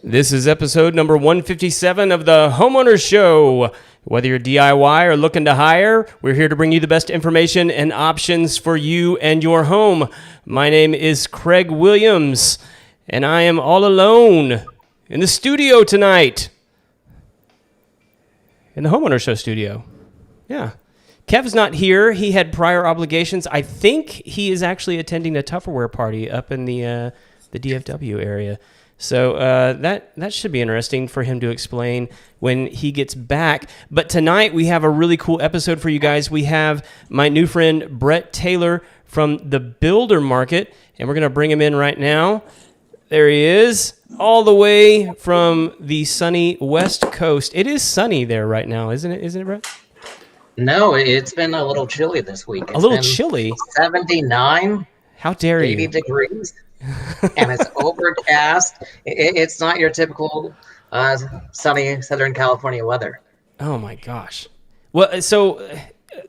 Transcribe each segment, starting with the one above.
This is episode number 157 of the Homeowners Show. Whether you're DIY or looking to hire, we're here to bring you the best information and options for you and your home. My name is Craig Williams, and I am all alone in the studio tonight. In the Homeowners Show studio. Yeah. Kev's not here. He had prior obligations. I think he is actually attending a Tupperware party up in the DFW area. So that should be interesting for him to explain when he gets back. But tonight we have a really cool episode for you guys. We have my new friend Brett Taylor from the Builder Market, and we're going to bring him in right now. There he is, all the way from the sunny West Coast. It is sunny there right now, isn't it? Isn't it, Brett? No, it's been a little chilly this week. A little chilly? 79. How dare 80 you? degrees. And it's overcast. It's not your typical sunny Southern California weather. Oh my gosh. Well, so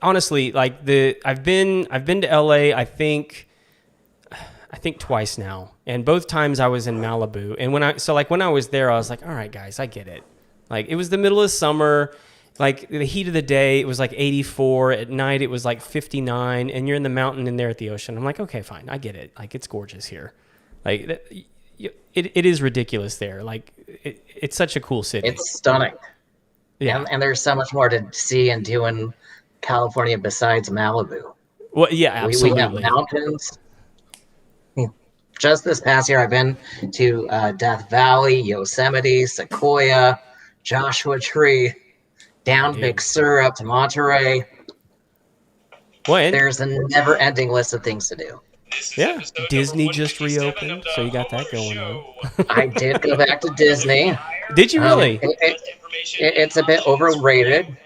honestly, like I've been to LA. I think twice now, and both times I was in Malibu. And when I was there, I was like, all right, guys, I get it. Like, it was the middle of summer. Like, the heat of the day, it was like 84. At night, it was like 59. And you're in the mountain and there at the ocean. I'm like, okay, fine. I get it. Like, it's gorgeous here. Like, it is ridiculous there. Like, it's such a cool city. It's stunning. Yeah. And there's so much more to see and do in California besides Malibu. Well, yeah, absolutely. We have mountains. Just this past year, I've been to Death Valley, Yosemite, Sequoia, Joshua Tree, down Big Sur up to Monterey. There's a never-ending list of things to do. Yeah, Disney just reopened, so you got that going on. I did go back to Disney. Did you really? It's a bit overrated.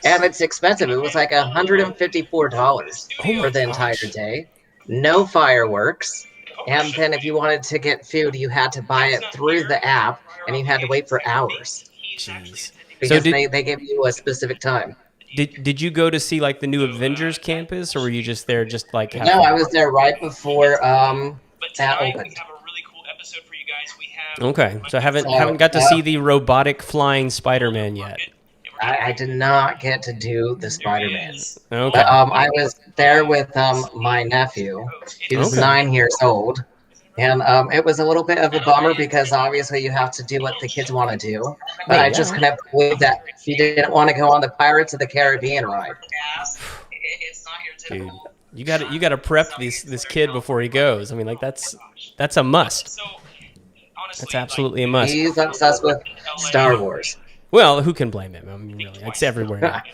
And it's expensive. It was like $154 for the entire day. No fireworks. And then if you wanted to get food, you had to buy it through the app, and you had to wait for hours. Jeez. Because they give you a specific time. Did you go to see like the new Avengers campus, or were you just there just like No, I was there right before that opened. Okay, so haven't got to see the robotic flying Spider-Man yet. I did not get to do the Spider-Man. Okay. But I was there with my nephew. He was 9 years old. And it was a little bit of a bummer because obviously you have to do what the kids want to do. But I just couldn't believe that he didn't want to go on the Pirates of the Caribbean ride. Dude, you got to prep this kid before he goes. I mean, like that's a must. That's absolutely a must. He's obsessed with Star Wars. Well, who can blame him? I mean, really, it's everywhere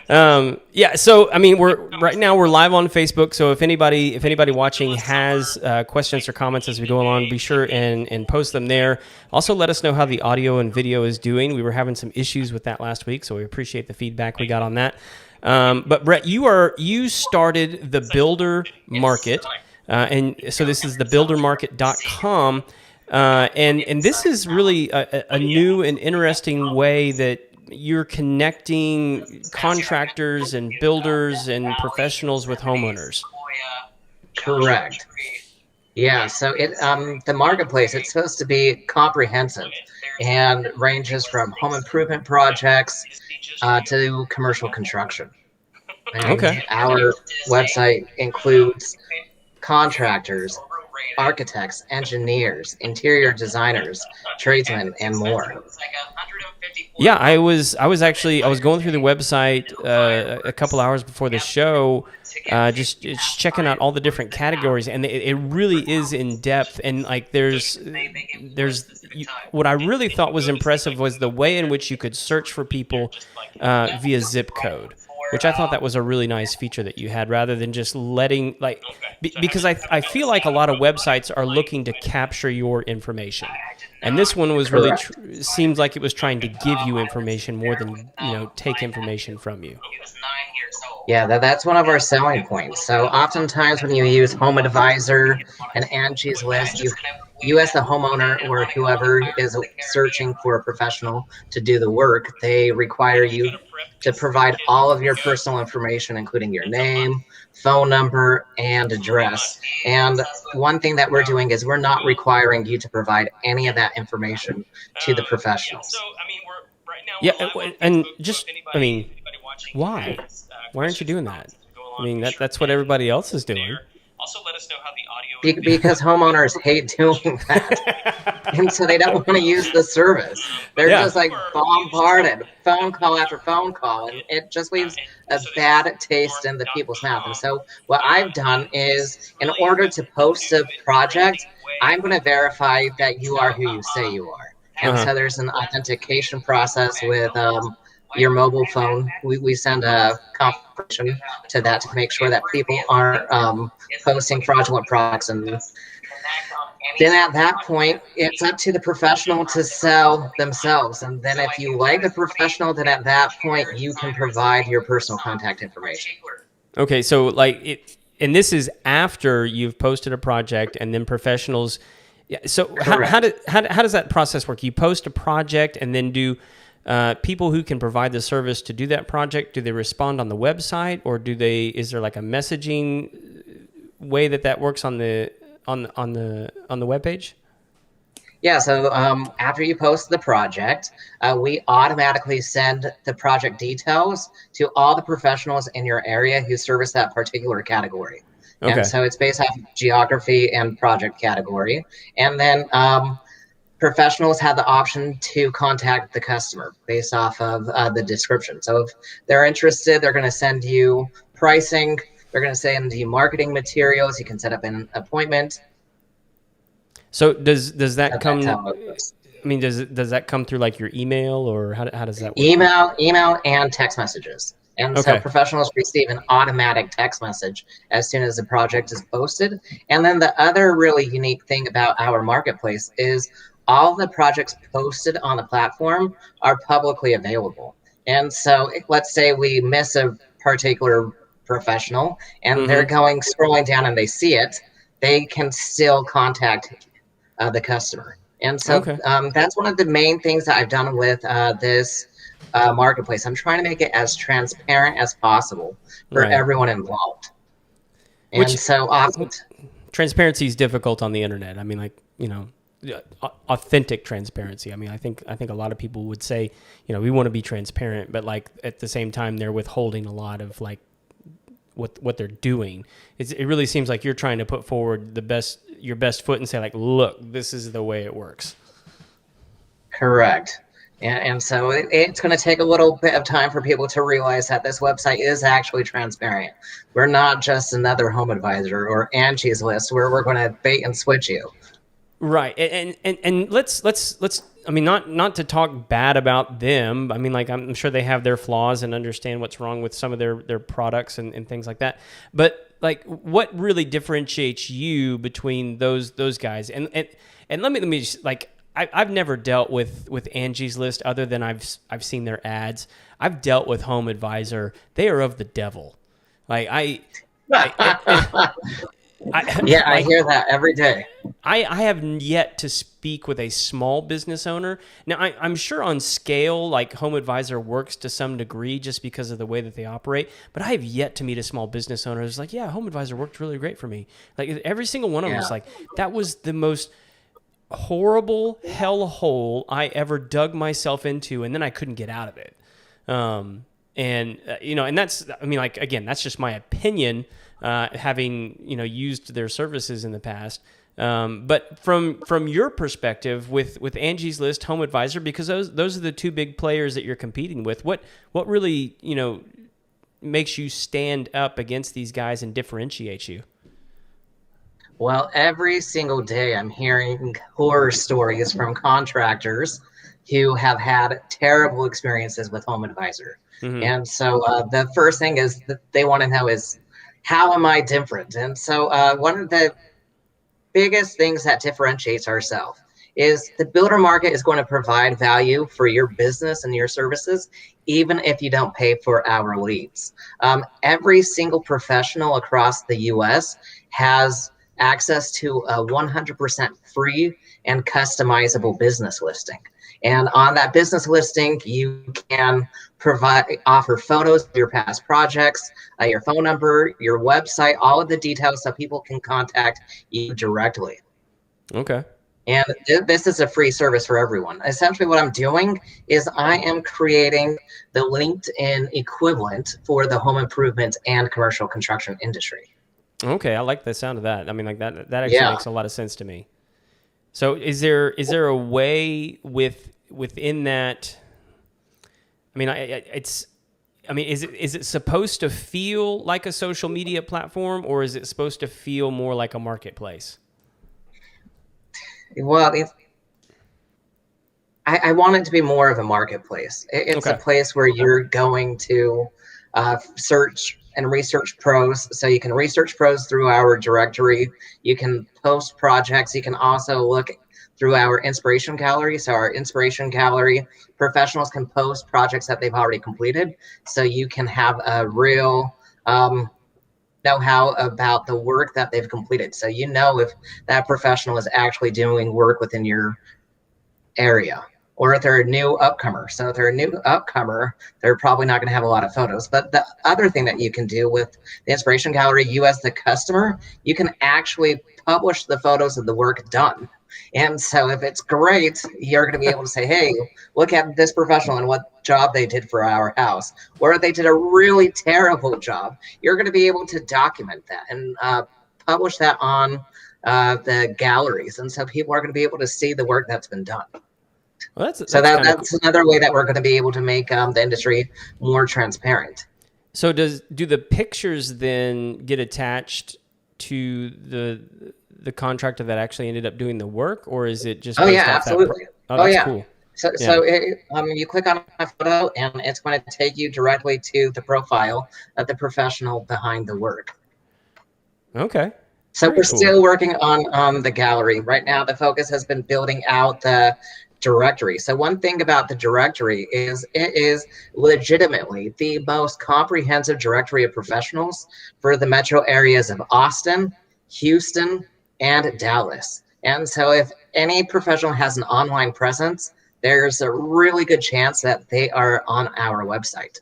now. Yeah, so I mean, we're live on Facebook. So if anybody watching has questions or comments as we go along, be sure and post them there. Also, let us know how the audio and video is doing. We were having some issues with that last week, so we appreciate the feedback we got on that. But Brett, you started the Builder Market, and so this is thebuildermarket.com. And this is really a new and interesting way that you're connecting contractors and builders and professionals with homeowners. Correct. Yeah, so the marketplace, it's supposed to be comprehensive and ranges from home improvement projects to commercial construction. And our website includes contractors, architects, engineers, interior designers, tradesmen, and more. Yeah, I was going through the website a couple hours before the show, just checking out all the different categories, and it really is in depth. And like there's what I really thought was impressive was the way in which you could search for people via zip code, which I thought that was a really nice feature that you had, rather than just letting because I feel like a lot of websites are looking to capture your information, and this one was really seems like it was trying to give you information more than take information from you. Yeah, that's one of our selling points. So oftentimes when you use Home Advisor and Angie's List, you you as the homeowner or whoever is searching for a professional to do the work, they require you to provide all of your personal information, including your name, phone number, and address. And one thing that we're doing is we're not requiring you to provide any of that information to the professionals. Yeah, and just, I mean, why? Why aren't you doing that? I mean, that's what everybody else is doing. Because homeowners hate doing that. And so they don't want to use the service. They're just like bombarded, phone call after phone call, and it just leaves a bad taste in the people's mouth. And so what I've done is, in order to post a project, I'm going to verify that you are who you say you are. And so there's an authentication process with your mobile phone. We send a confirmation to that to make sure that people aren't posting fraudulent products. And then at that point, it's up to the professional to sell themselves. And then if you like the professional, then at that point, you can provide your personal contact information. Okay, so like it, and this is after you've posted a project, and then professionals. Yeah. So how does that process work? You post a project, and then do people who can provide the service to do that project, do they respond on the website, or is there like a messaging way that works on the webpage? Yeah, so after you post the project, we automatically send the project details to all the professionals in your area who service that particular category. Okay. And so it's based off geography and project category. And then professionals have the option to contact the customer based off of the description. So if they're interested, they're going to send you pricing. They're going to send you marketing materials. You can set up an appointment. So does that come? I mean, does that come through like your email, or how does that work? Email and text messages. And so professionals receive an automatic text message as soon as the project is posted. And then the other really unique thing about our marketplace is all the projects posted on the platform are publicly available. And so let's say we miss a particular professional and they're scrolling down and they see it, they can still contact the customer. And so that's one of the main things that I've done with this marketplace. I'm trying to make it as transparent as possible for everyone involved. And so transparency is difficult on the internet. I mean, like, authentic transparency. I mean, I think a lot of people would say, we want to be transparent, but like at the same time, they're withholding a lot of like what they're doing. It really seems like you're trying to put forward your best foot and say like, look, this is the way it works. Correct. And so it's going to take a little bit of time for people to realize that this website is actually transparent. We're not just another home advisor or Angie's List where we're going to bait and switch you. Right. And let's I mean, not to talk bad about them. I mean, like, I'm sure they have their flaws and understand what's wrong with some of their products and things like that. But like, what really differentiates you between those guys? And let me just, like, I've never dealt with Angie's List other than I've seen their ads. I've dealt with Home Advisor. They are of the devil. Like I hear that every day. I have yet to speak with a small business owner. Now, I'm sure on scale, like Home Advisor works to some degree just because of the way that they operate, but I have yet to meet a small business owner who's like, yeah, Home Advisor worked really great for me. Like every single one of them was like, that was the most horrible hellhole I ever dug myself into, and then I couldn't get out of it. And that's, I mean, like, again, that's just my opinion, having, used their services in the past. But from your perspective with Angie's List, Home Advisor, because those are the two big players that you're competing with, what really, makes you stand up against these guys and differentiates you? Well, every single day I'm hearing horror stories from contractors who have had terrible experiences with Home Advisor. And so the first thing is that they want to know is, how am I different? And so one of the biggest things that differentiates ourselves is the builder market is going to provide value for your business and your services, even if you don't pay for our leads. Every single professional across the U.S. has access to a 100% free and customizable business listing. And on that business listing, you can offer photos of your past projects, your phone number, your website, all of the details so people can contact you directly. Okay. And this is a free service for everyone. Essentially what I'm doing is I am creating the LinkedIn equivalent for the home improvement and commercial construction industry. Okay, I like the sound of that. I mean, like that actually Yeah. makes a lot of sense to me. So is there a way within that? I mean, is it supposed to feel like a social media platform, or is it supposed to feel more like a marketplace? Well, I want it to be more of a marketplace. It's Okay. a place where you're going to search and research pros. So you can research pros through our directory. You can post projects. You can also look through our inspiration gallery. So our inspiration gallery, professionals can post projects that they've already completed. So you can have a real know-how about the work that they've completed. So you know if that professional is actually doing work within your area, or if they're a new upcomer. So if they're a new upcomer, they're probably not going to have a lot of photos. But the other thing that you can do with the inspiration gallery, you as the customer, you can actually publish the photos of the work done. And so if it's great, you're going to be able to say, hey, look at this professional and what job they did for our house. Or if they did a really terrible job, you're going to be able to document that and publish that on the galleries. And so people are going to be able to see the work that's been done. Well, that's cool. another way that we're going to be able to make the industry more transparent. So do the pictures then get attached to the contractor that actually ended up doing the work, or is it just? Oh yeah, absolutely. That's cool. So you click on a photo, and it's going to take you directly to the profile of the professional behind the work. Okay. So Very we're cool. still working on the gallery. Right now, the focus has been building out the directory. So one thing about the directory is it is legitimately the most comprehensive directory of professionals for the metro areas of Austin, Houston, and Dallas. And so if any professional has an online presence, there's a really good chance that they are on our website.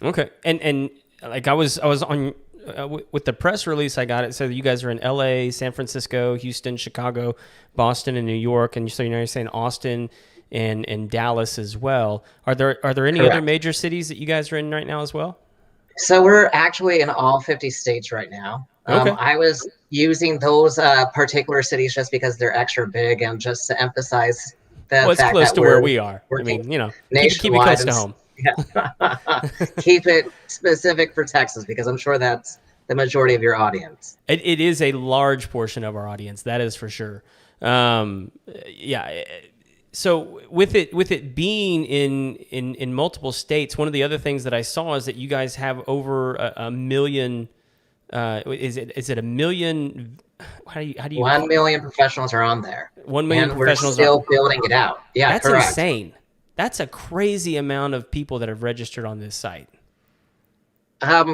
Okay. And like I was on with the press release I got, it said that you guys are in LA, San Francisco, Houston, Chicago, Boston, and New York, and so you're saying Austin and Dallas as well. Are there any Correct. other major cities that you guys are in right now as well? So we're actually in all 50 states right now. Okay. I was using those particular cities just because they're extra big and just to emphasize the it's fact close that to where we are. I mean, keep it close to home. Yeah. Keep it specific for Texas because I'm sure that's the majority of your audience. It is a large portion of our audience, that is for sure. Yeah. So with it being in multiple states, one of the other things that I saw is that you guys have over a million. Is it a million? How do you? 1 million professionals are on there. 1 million and professionals. We're still building it out. Yeah, that's correct. Insane. That's a crazy amount of people that have registered on this site.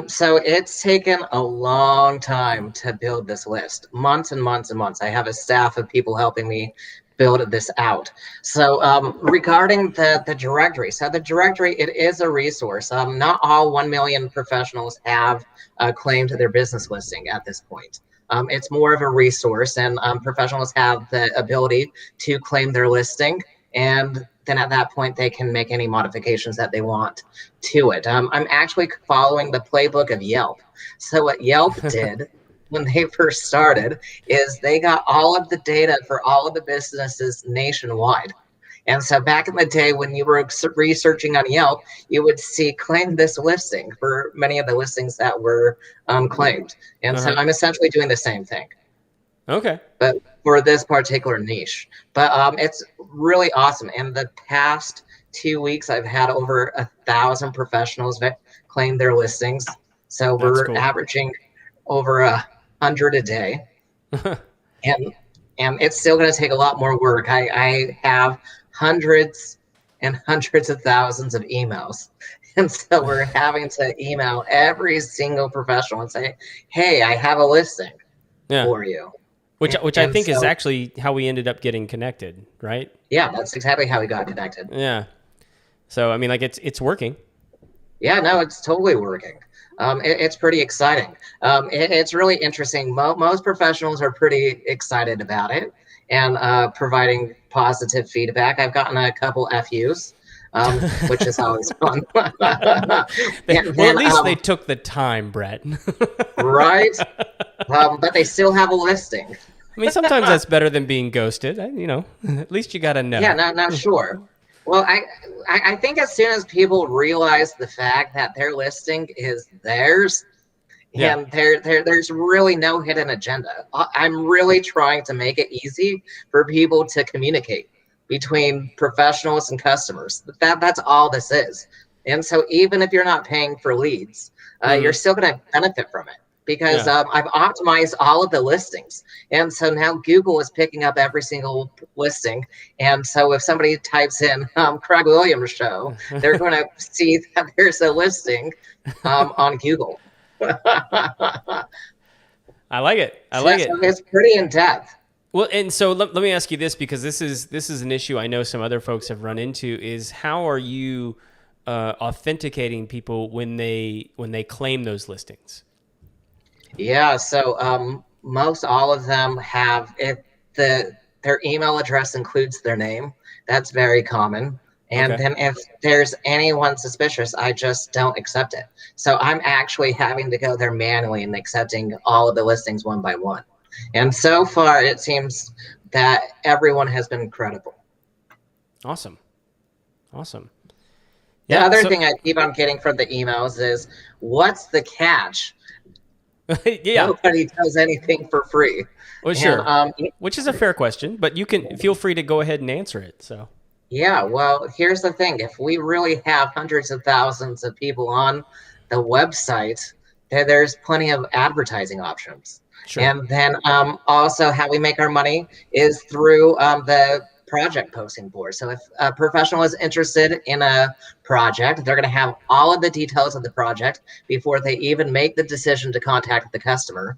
So it's taken a long time to build this list, months and months and months. I have a staff of people helping me build this out. So regarding the directory, so the directory, it is a resource. Not all 1 million professionals have claimed their business listing at this point. It's more of a resource, and professionals have the ability to claim their listing, and then at that point they can make any modifications that they want to it. I'm actually following the playbook of Yelp. So what Yelp did when they first started is they got all of the data for all of the businesses nationwide. And so back in the day when you were researching on Yelp, you would see claim this listing for many of the listings that were claimed. And so I'm essentially doing the same thing. Okay. But for this particular niche. But it's really awesome. In the past 2 weeks, I've had over 1,000 professionals claim their listings. So we're averaging over 100 a day. and it's still going to take a lot more work. I have hundreds and hundreds of thousands of emails. And so we're having to email every single professional and say, hey, I have a listing for you. Which I And think is so, actually how we ended up getting connected, right? yeah, that's exactly how we got connected. Yeah. So I mean, like it's working. Yeah, no, it's totally working. It's pretty exciting. It's really interesting. Most professionals are pretty excited about it and providing positive feedback. I've gotten a couple FUs, which is always fun. And Well, at then, least they took the time, Brett. right? But they still have a listing. I mean, sometimes that's better than being ghosted. At least you got to Yeah, know. not sure. Well, I think as soon as people realize the fact that their listing is theirs, Yeah. and there's really no hidden agenda. I'm really trying to make it easy for people to communicate between professionals and customers. That's all this is. And so even if you're not paying for leads, you're Hmm. still going to benefit from it because Yeah. I've optimized all of the listings. And so now Google is picking up every single listing. And so if somebody types in Craig Williams show, they're going to see that there's a listing on Google. I like it. I So like it. it's pretty in depth. Well, and so let me ask you this because this is an issue I know some other folks have run into is how are you authenticating people when they claim those listings? Yeah, so most all of them have if their email address includes their name. That's very common. And Okay. then if there's anyone suspicious, I just don't accept it. So I'm actually having to go there manually and accepting all of the listings one by one. And so far, it seems that everyone has been credible. Awesome. Awesome. The Yeah. other So thing I keep on getting from the emails is, what's the catch? yeah. Nobody does anything for free. Well, And sure. Which is a fair question, but you can feel free to go ahead and answer it. So yeah, well, here's the thing. If we really have hundreds of thousands of people on the website, there's plenty of advertising options. sure. And then also how we make our money is through the project posting board. So if a professional is interested in a project, they're going to have all of the details of the project before they even make the decision to contact the customer.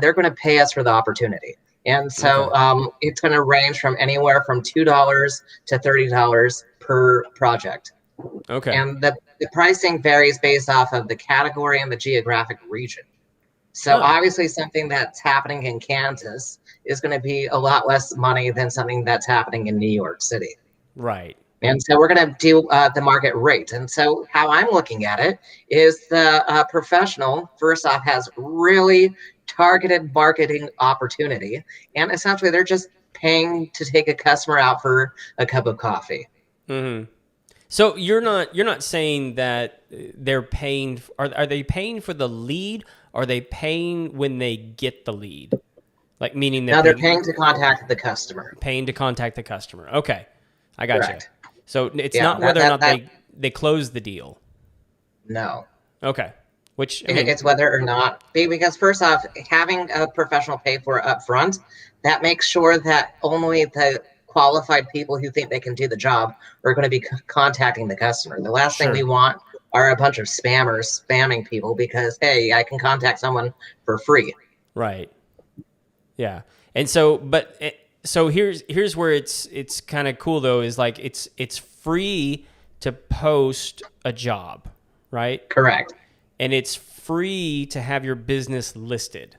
They're going to pay us for the opportunity. And Okay. so it's going to range from anywhere from $2 to $30 per project. Okay. And the pricing varies based off of the category and the geographic region. So Oh, obviously something that's happening in Kansas is going to be a lot less money than something that's happening in New York City. right. And so we're going to do the market rate. And so how I'm looking at it is the professional, first off, has really targeted marketing opportunity. And essentially, they're just paying to take a customer out for a cup of coffee. Hmm. So you're not saying that they're paying are they paying for the lead? Or are they paying when they get the lead? Like meaning that Now they're they paying to contact the customer. paying to contact the customer. Okay. I got you. Correct. So it's Yeah, not whether or not that they close the deal. no. Okay. Which I mean, It's whether or not, because first off, having a professional pay for it up front, that makes sure that only the qualified people who think they can do the job are going to be contacting the customer. The last thing we sure. want are a bunch of spammers spamming people because, hey, I can contact someone for free. Right. Yeah. And so so here's where it's kind of cool though is like it's free to post a job, right? Correct. And it's free to have your business listed.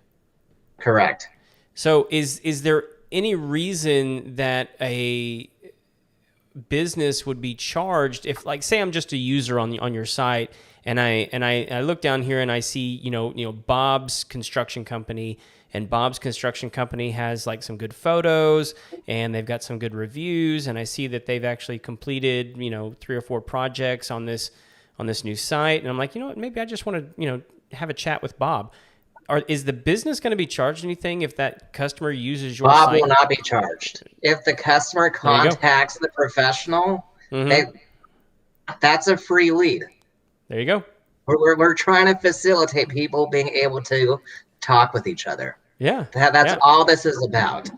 Correct. So is there any reason that a business would be charged if, like, say I'm just a user on your site and I look down here and I see Bob's construction company, and Bob's construction company has like some good photos and they've got some good reviews, and I see that they've actually completed 3 or 4 projects on this new site, and I'm like, maybe I just want to have a chat with Bob. Is the business going to be charged anything if that customer uses your Bob site? will not be charged. If the customer There you go. contacts the professional, Mm-hmm. that's a free lead. There you go. We're trying to facilitate people being able to talk with each other. Yeah. That's Yeah. all this is about.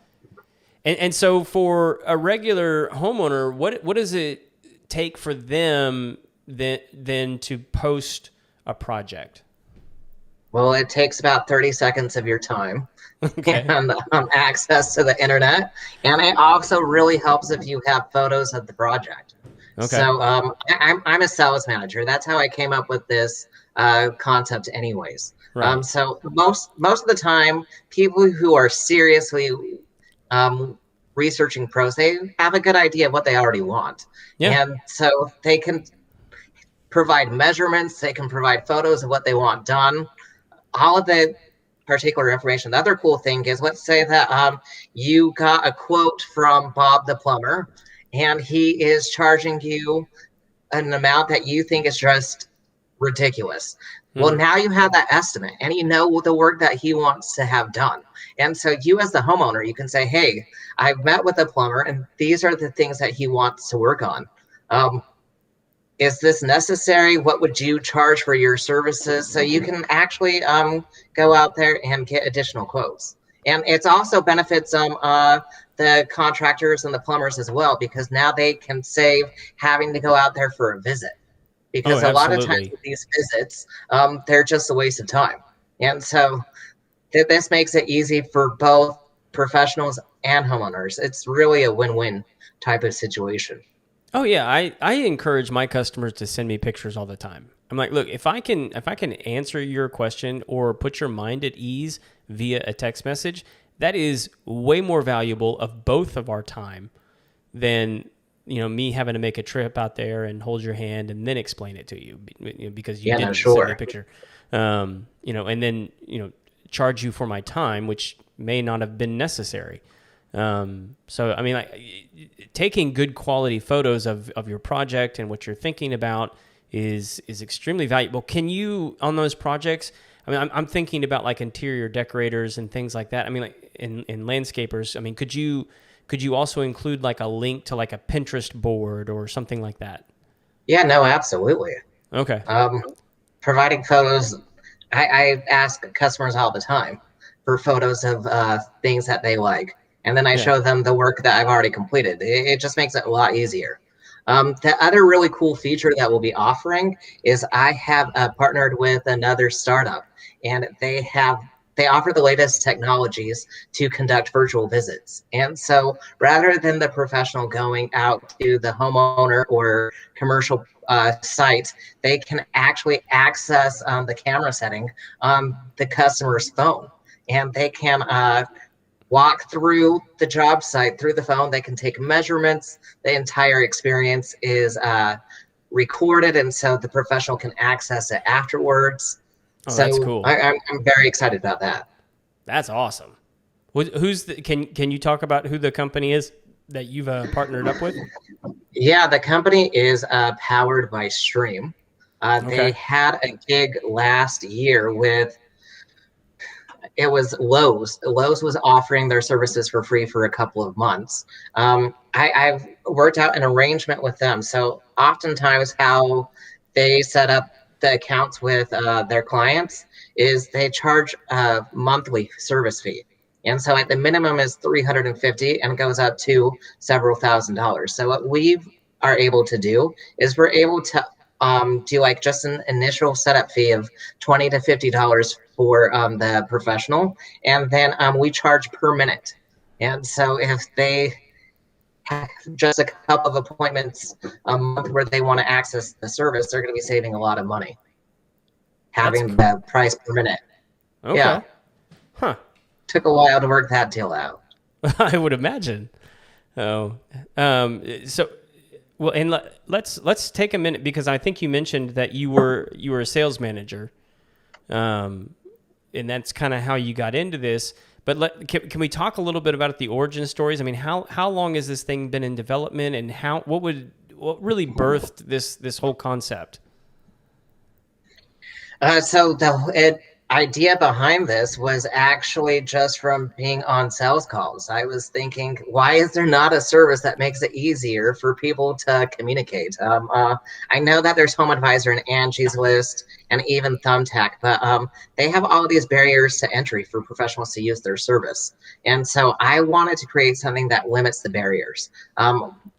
And so for a regular homeowner, what does it take for them then to post a project? Well, it takes about 30 seconds of your time Okay. and access to the internet. And it also really helps if you have photos of the project. Okay. So I'm a sales manager. That's how I came up with this concept anyways. Right. So most of the time, people who are seriously researching pros, they have a good idea of what they already want. Yeah. And so they can provide measurements, they can provide photos of what they want done, all of the particular information. The other cool thing is, let's say that you got a quote from Bob the plumber, and he is charging you an amount that you think is just ridiculous. Well, Hmm. now you have that estimate and you know the work that he wants to have done. And so you as the homeowner, you can say, hey, I've met with a plumber and these are the things that he wants to work on. Um, is this necessary? What would you charge for your services? So you can actually go out there and get additional quotes. And it's also benefits the contractors and the plumbers as well, because now they can save having to go out there for a visit. Oh, Because a lot of times absolutely. with these visits, they're just a waste of time. And so this makes it easy for both professionals and homeowners. It's really a win-win type of situation. Oh yeah, I encourage my customers to send me pictures all the time. I'm like, look, if I can answer your question or put your mind at ease via a text message, that is way more valuable of both of our time than me having to make a trip out there and hold your hand and then explain it to you, because you Yeah, no, didn't send me a sure. picture, and then charge you for my time, which may not have been necessary. So I mean, like, taking good quality photos of your project and what you're thinking about is extremely valuable. Can you, on those projects? I mean, I'm thinking about like interior decorators and things like that. I mean, like in landscapers. I mean, could you also include like a link to like a Pinterest board or something like that? Yeah, no, absolutely. Okay. Um, providing photos, I ask customers all the time for photos of things that they like, and then I Yeah. show them the work that I've already completed. It just makes it a lot easier. The other really cool feature that we'll be offering is I have partnered with another startup, and they offer the latest technologies to conduct virtual visits. And so rather than the professional going out to the homeowner or commercial site, they can actually access the camera setting on the customer's phone. And they can walk through the job site through the phone. They can take measurements. The entire experience is recorded, and so the professional can access it afterwards. Oh, that's So cool. I'm very excited about that. That's awesome. Who's can you talk about who the company is that you've partnered up with? Yeah, the company is powered by Stream. They Okay. had a gig last year with it was Lowe's. Lowe's was offering their services for free for a couple of months. I've worked out an arrangement with them. So oftentimes, how they set up the accounts with their clients is they charge a monthly service fee. And so at the minimum is 350 and goes up to several $1,000s. So what we are able to do is we're able to do like just an initial setup fee of $20 to $50 for the professional, and then we charge per minute. And so if they have just a couple of appointments a month where they want to access the service, they're going to be saving a lot of money That's having the price per minute. Yeah, okay. Huh. took a while to work that deal out. I would imagine. Oh. So well, and let's take a minute, because I think you mentioned that you were a sales manager. Um, and that's kind of how you got into this. But can we talk a little bit about the origin stories? I mean, how long has this thing been in development, and what really birthed this whole concept? So the idea behind this was actually just from being on sales calls. I was thinking, why is there not a service that makes it easier for people to communicate? I know that there's Home Advisor and Angie's List and even Thumbtack, but they have all of these barriers to entry for professionals to use their service. And so I wanted to create something that limits the barriers.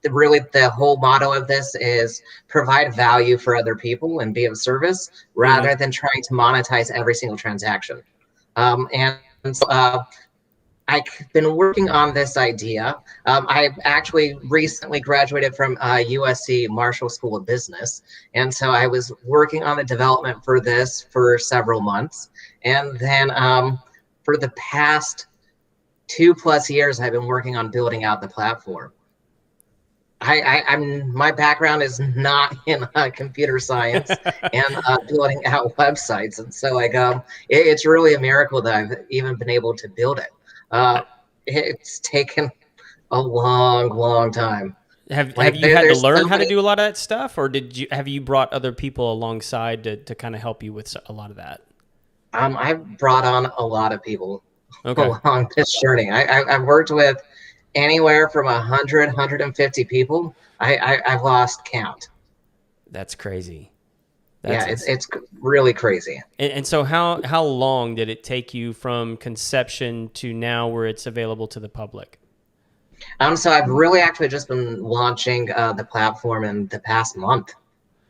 Really, the whole motto of this is provide value for other people and be of service, rather than trying to monetize every single transaction. And so I've been working on this idea. I've actually recently graduated from USC Marshall School of Business. And so I was working on the development for this for several months. And then for the past 2+ years, I've been working on building out the platform. My background is not in computer science and building out websites, and so it's really a miracle that I've even been able to build it. It's taken a long time. Have you had to learn how to do a lot of that stuff, or have you brought other people alongside to kind of help you with a lot of that? I've brought on a lot of people along this journey. I've worked with anywhere from 100, 150 people. I've lost count. That's crazy. It's really crazy. And so how long did it take you from conception to now where it's available to the public? So I've really actually just been launching the platform in the past month.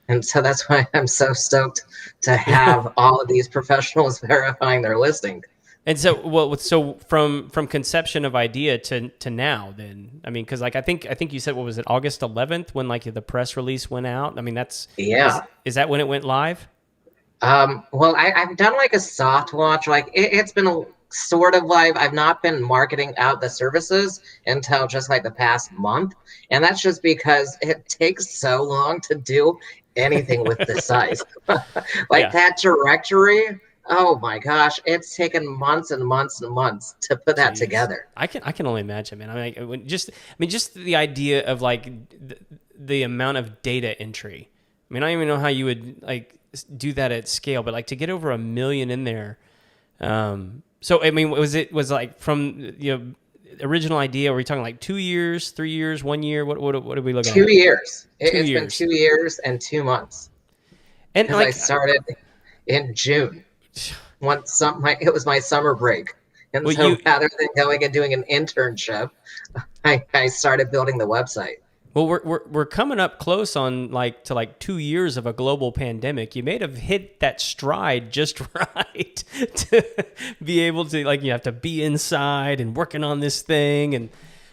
And so that's why I'm so stoked to have all of these professionals verifying their listing. And so, from conception of idea to now, then, I mean, because like I think you said, what was it, August 11th when like the press release went out? I mean, is that when it went live? Well, I've done like a soft launch. Like it's been sort of live. I've not been marketing out the services until just like the past month, and that's just because it takes so long to do anything with this size. That directory. Oh my gosh, it's taken months and months and months to put that together. I can only imagine, man. I mean, just the idea of like the amount of data entry. I mean, I don't even know how you would like do that at scale, but like to get over 1 million in there. So I mean, was like from original idea? Were we talking like 2 years, 3 years, 1 year? What are we looking at? 2 years. It's been 2 years and 2 months. And like, I started in June. It was my summer break, and rather than going and doing an internship, I started building the website. Well, we're coming up close on to 2 years of a global pandemic. You may have hit that stride just right to be able to you have to be inside and working on this thing, and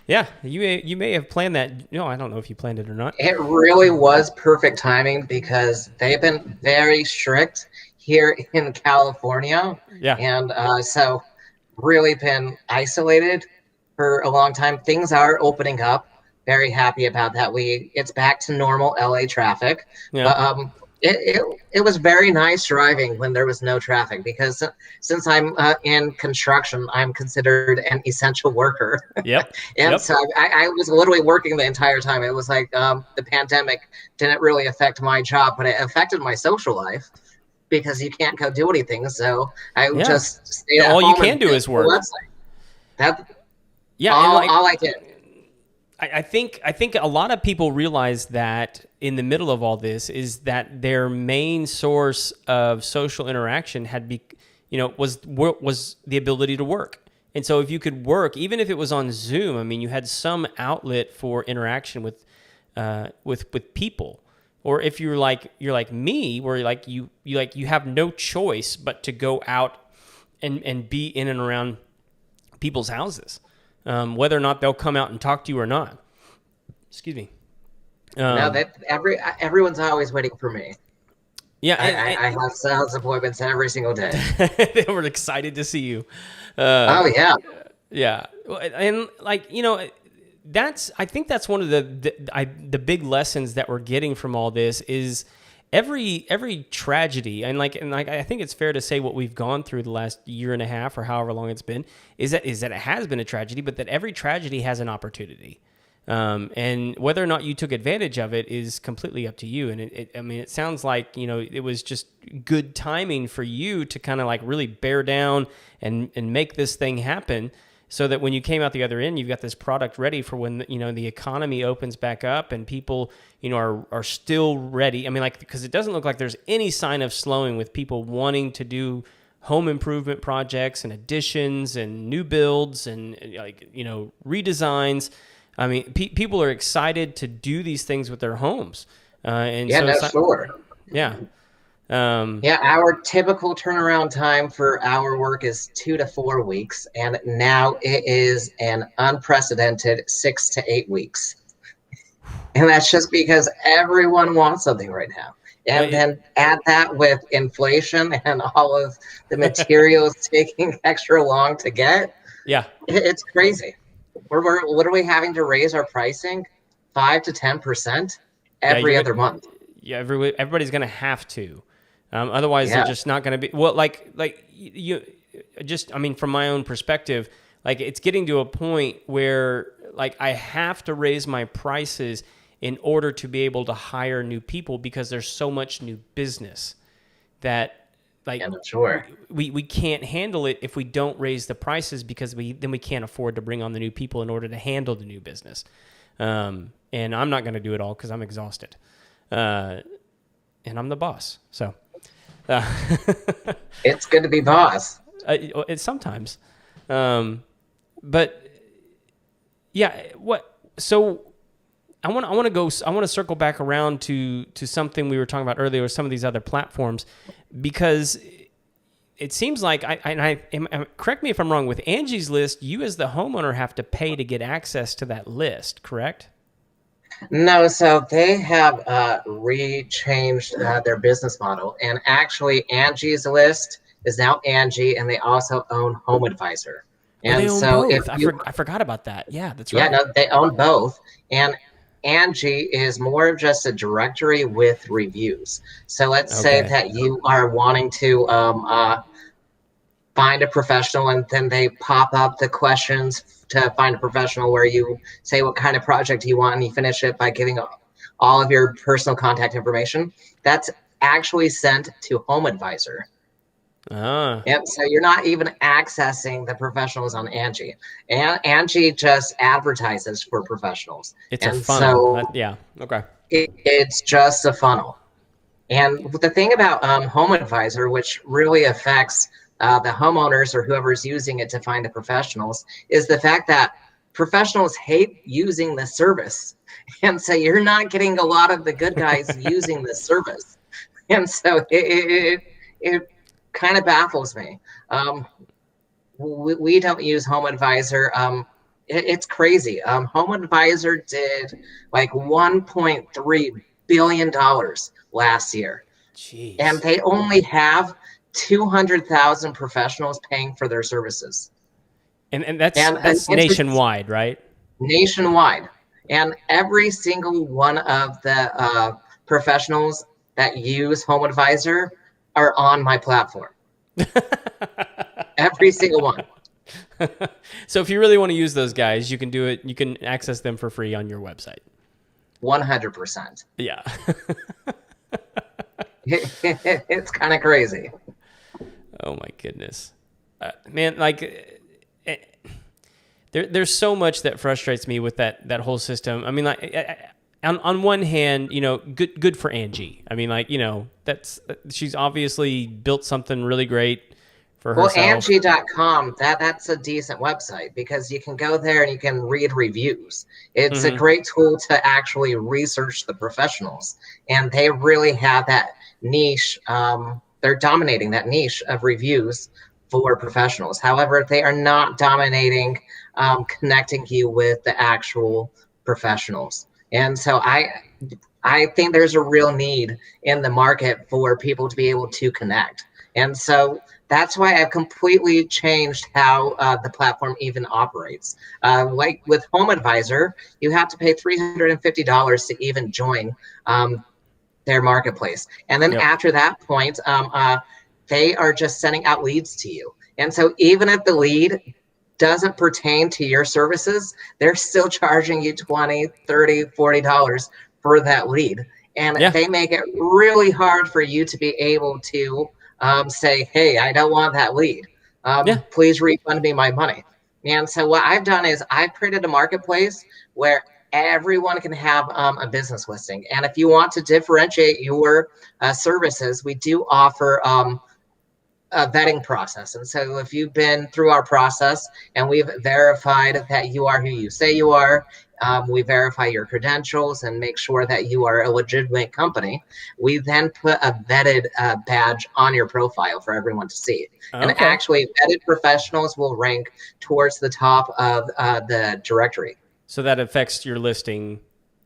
yeah, you may have planned that. I don't know if you planned it or not. It really was perfect timing because they've been very strict here in California. Yeah. And so really been isolated for a long time. Things are opening up. Very happy about that. It's back to normal LA traffic. Yeah. It was very nice driving when there was no traffic because since I'm in construction, I'm considered an essential worker. Yep. And so I was literally working the entire time. It was like the pandemic didn't really affect my job, but it affected my social life. Because you can't go do anything, so I just stay at home. All you can do is work. All I did. I think a lot of people realize that in the middle of all this is that their main source of social interaction was the ability to work. And so if you could work, even if it was on Zoom, I mean, you had some outlet for interaction with people. Or if you're like me, where you have no choice but to go out and be in and around people's houses, whether or not they'll come out and talk to you or not. Excuse me. No, that everyone's always waiting for me. Yeah, I have sales appointments every single day. They were excited to see you. Yeah. And I think that's one of the big lessons that we're getting from all this is every tragedy and I think it's fair to say what we've gone through the last year and a half or however long it's been is that it has been a tragedy, but that every tragedy has an opportunity. And whether or not you took advantage of it is completely up to you. And it sounds like, it was just good timing for you to kind of really bear down and make this thing happen. So that when you came out the other end, you've got this product ready for when the economy opens back up and people are still ready. I mean, because it doesn't look like there's any sign of slowing with people wanting to do home improvement projects and additions and new builds and redesigns. I mean, people are excited to do these things with their homes. Sure. Yeah. Yeah, our typical turnaround time for our work is 2 to 4 weeks, and now it is an unprecedented 6 to 8 weeks. And that's just because everyone wants something right now. And then add that with inflation and all of the materials taking extra long to get. Yeah. It's crazy. We're literally having to raise our pricing 5 to 10% every other month. Yeah, everybody's going to have to. Otherwise, they're Yeah. just not going to be. Well, like you just, I mean, from my own perspective, like it's getting to a point where like I have to raise my prices in order to be able to hire new people because there's so much new business that like Sure. we can't handle it if we don't raise the prices because then we can't afford to bring on the new people in order to handle the new business. And I'm not going to do it all because I'm exhausted. And I'm the boss. So it's good to be boss. It's sometimes. But yeah, so I want to circle back around to something we were talking about earlier with some of these other platforms, because it seems like correct me if I'm wrong, with Angie's List, you as the homeowner have to pay to get access to that list, correct? No, so they have changed their business model, and actually Angie's List is now Angie, and they also own Home Advisor. And they own so both. I forgot about that. Yeah, that's right. Yeah, no, they own both. And Angie is more of just a directory with reviews. So let's say that you are wanting to find a professional, and then they pop up the questions to find a professional where you say what kind of project you want, and you finish it by giving all of your personal contact information. That's actually sent to Home Advisor. Yep, so you're not even accessing the professionals on Angie. And Angie just advertises for professionals. It's a funnel. It's just a funnel. And the thing about Home Advisor, which really affects the homeowners or whoever's using it to find the professionals, is the fact that professionals hate using the service. And so you're not getting a lot of the good guys using the service. And so it kind of baffles me. We don't use Home Advisor. It's crazy. Home Advisor did like $1.3 billion last year. Jeez. And they only have 200,000 professionals paying for their services. And that's nationwide, right? Nationwide. And every single one of the professionals that use Home Advisor are on my platform. Every single one. So if you really want to use those guys, you can do it. You can access them for free on your website. 100%. Yeah. It's kind of crazy. Oh my goodness, man! Like, there's so much that frustrates me with that whole system. I mean, like, on one hand, you know, good for Angie. I mean, like, you know, she's obviously built something really great for herself. Well, Angie.com, that's a decent website because you can go there and you can read reviews. It's a great tool to actually research the professionals, and they really have that niche. They're dominating that niche of reviews for professionals. However, they are not dominating connecting you with the actual professionals. And so I think there's a real need in the market for people to be able to connect. And so that's why I've completely changed how the platform even operates. Like with Home Advisor, you have to pay $350 to even join their marketplace. And then after that point, they are just sending out leads to you. And so even if the lead doesn't pertain to your services, they're still charging you $20, $30, $40 for that lead. And they make it really hard for you to be able to say, hey, I don't want that lead. Please refund me my money. And so what I've done is I've created a marketplace where everyone can have a business listing. And if you want to differentiate your services, we do offer vetting process. And so if you've been through our process and we've verified that you are who you say you are, we verify your credentials and make sure that you are a legitimate company. We then put a vetted badge on your profile for everyone to see. And Okay. actually, vetted professionals will rank towards the top of the directory. So that affects your listing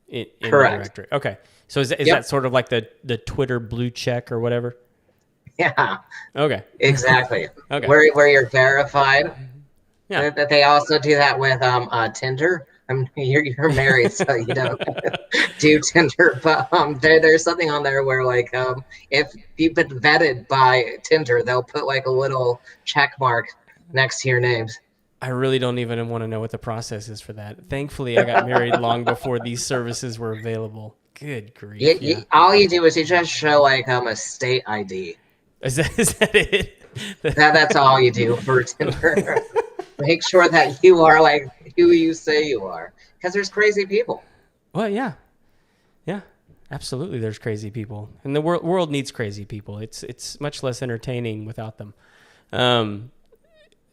in the Correct. directory. Okay. So is Yep. that sort of like the Twitter blue check or whatever? Yeah, Okay. exactly. Okay. Where you're verified. Yeah. They also do that with Tinder. You're married, so you don't do Tinder. But there's something on there where like if you've been vetted by Tinder, they'll put like a little check mark next to your names. I really don't even want to know what the process is for that. Thankfully, I got married long before these services were available. Good grief. Yeah. All you do is you just show like a state ID. Is that it? That's all you do for Tinder. Make sure that you are like who you say you are, because there's crazy people. Well, yeah. Yeah. Absolutely, there's crazy people, and the world needs crazy people. It's much less entertaining without them.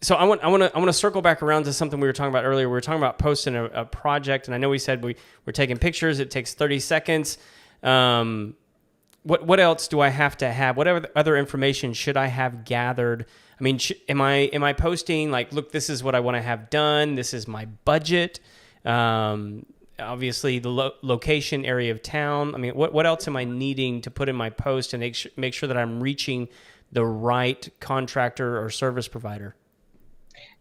So I want to circle back around to something we were talking about earlier. We were talking about posting a project, and I know we said we're taking pictures. It takes 30 seconds. What else do I have to have? What other information should I have gathered? I mean, am I posting like, look, this is what I want to have done. This is my budget. Obviously, the location, area of town. I mean, what else am I needing to put in my post and make sure that I'm reaching the right contractor or service provider?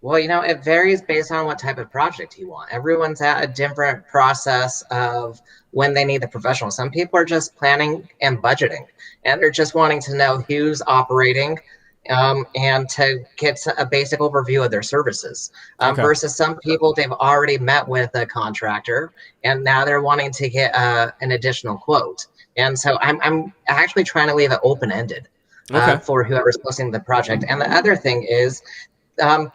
Well, it varies based on what type of project you want. Everyone's at a different process of when they need the professional. Some people are just planning and budgeting, and they're just wanting to know who's operating and to get a basic overview of their services. Okay. Versus some people, they've already met with a contractor, and now they're wanting to get an additional quote. And so I'm actually trying to leave it open-ended for whoever's posting the project. And the other thing is,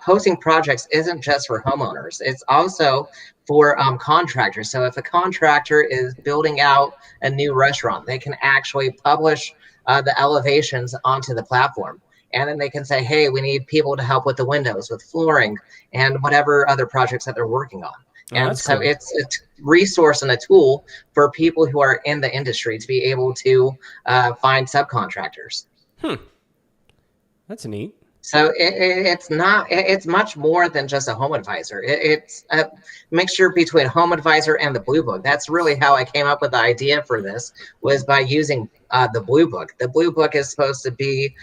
posting projects isn't just for homeowners. It's also for contractors. So if a contractor is building out a new restaurant, they can actually publish the elevations onto the platform. And then they can say, hey, we need people to help with the windows, with flooring, and whatever other projects that they're working on. And so cool. It's a resource and a tool for people who are in the industry to be able to find subcontractors. That's neat. So it's much more than just a home advisor. It's a mixture between home advisor and the Blue Book. That's really how I came up with the idea for this, was by using the Blue Book. The Blue Book is supposed to be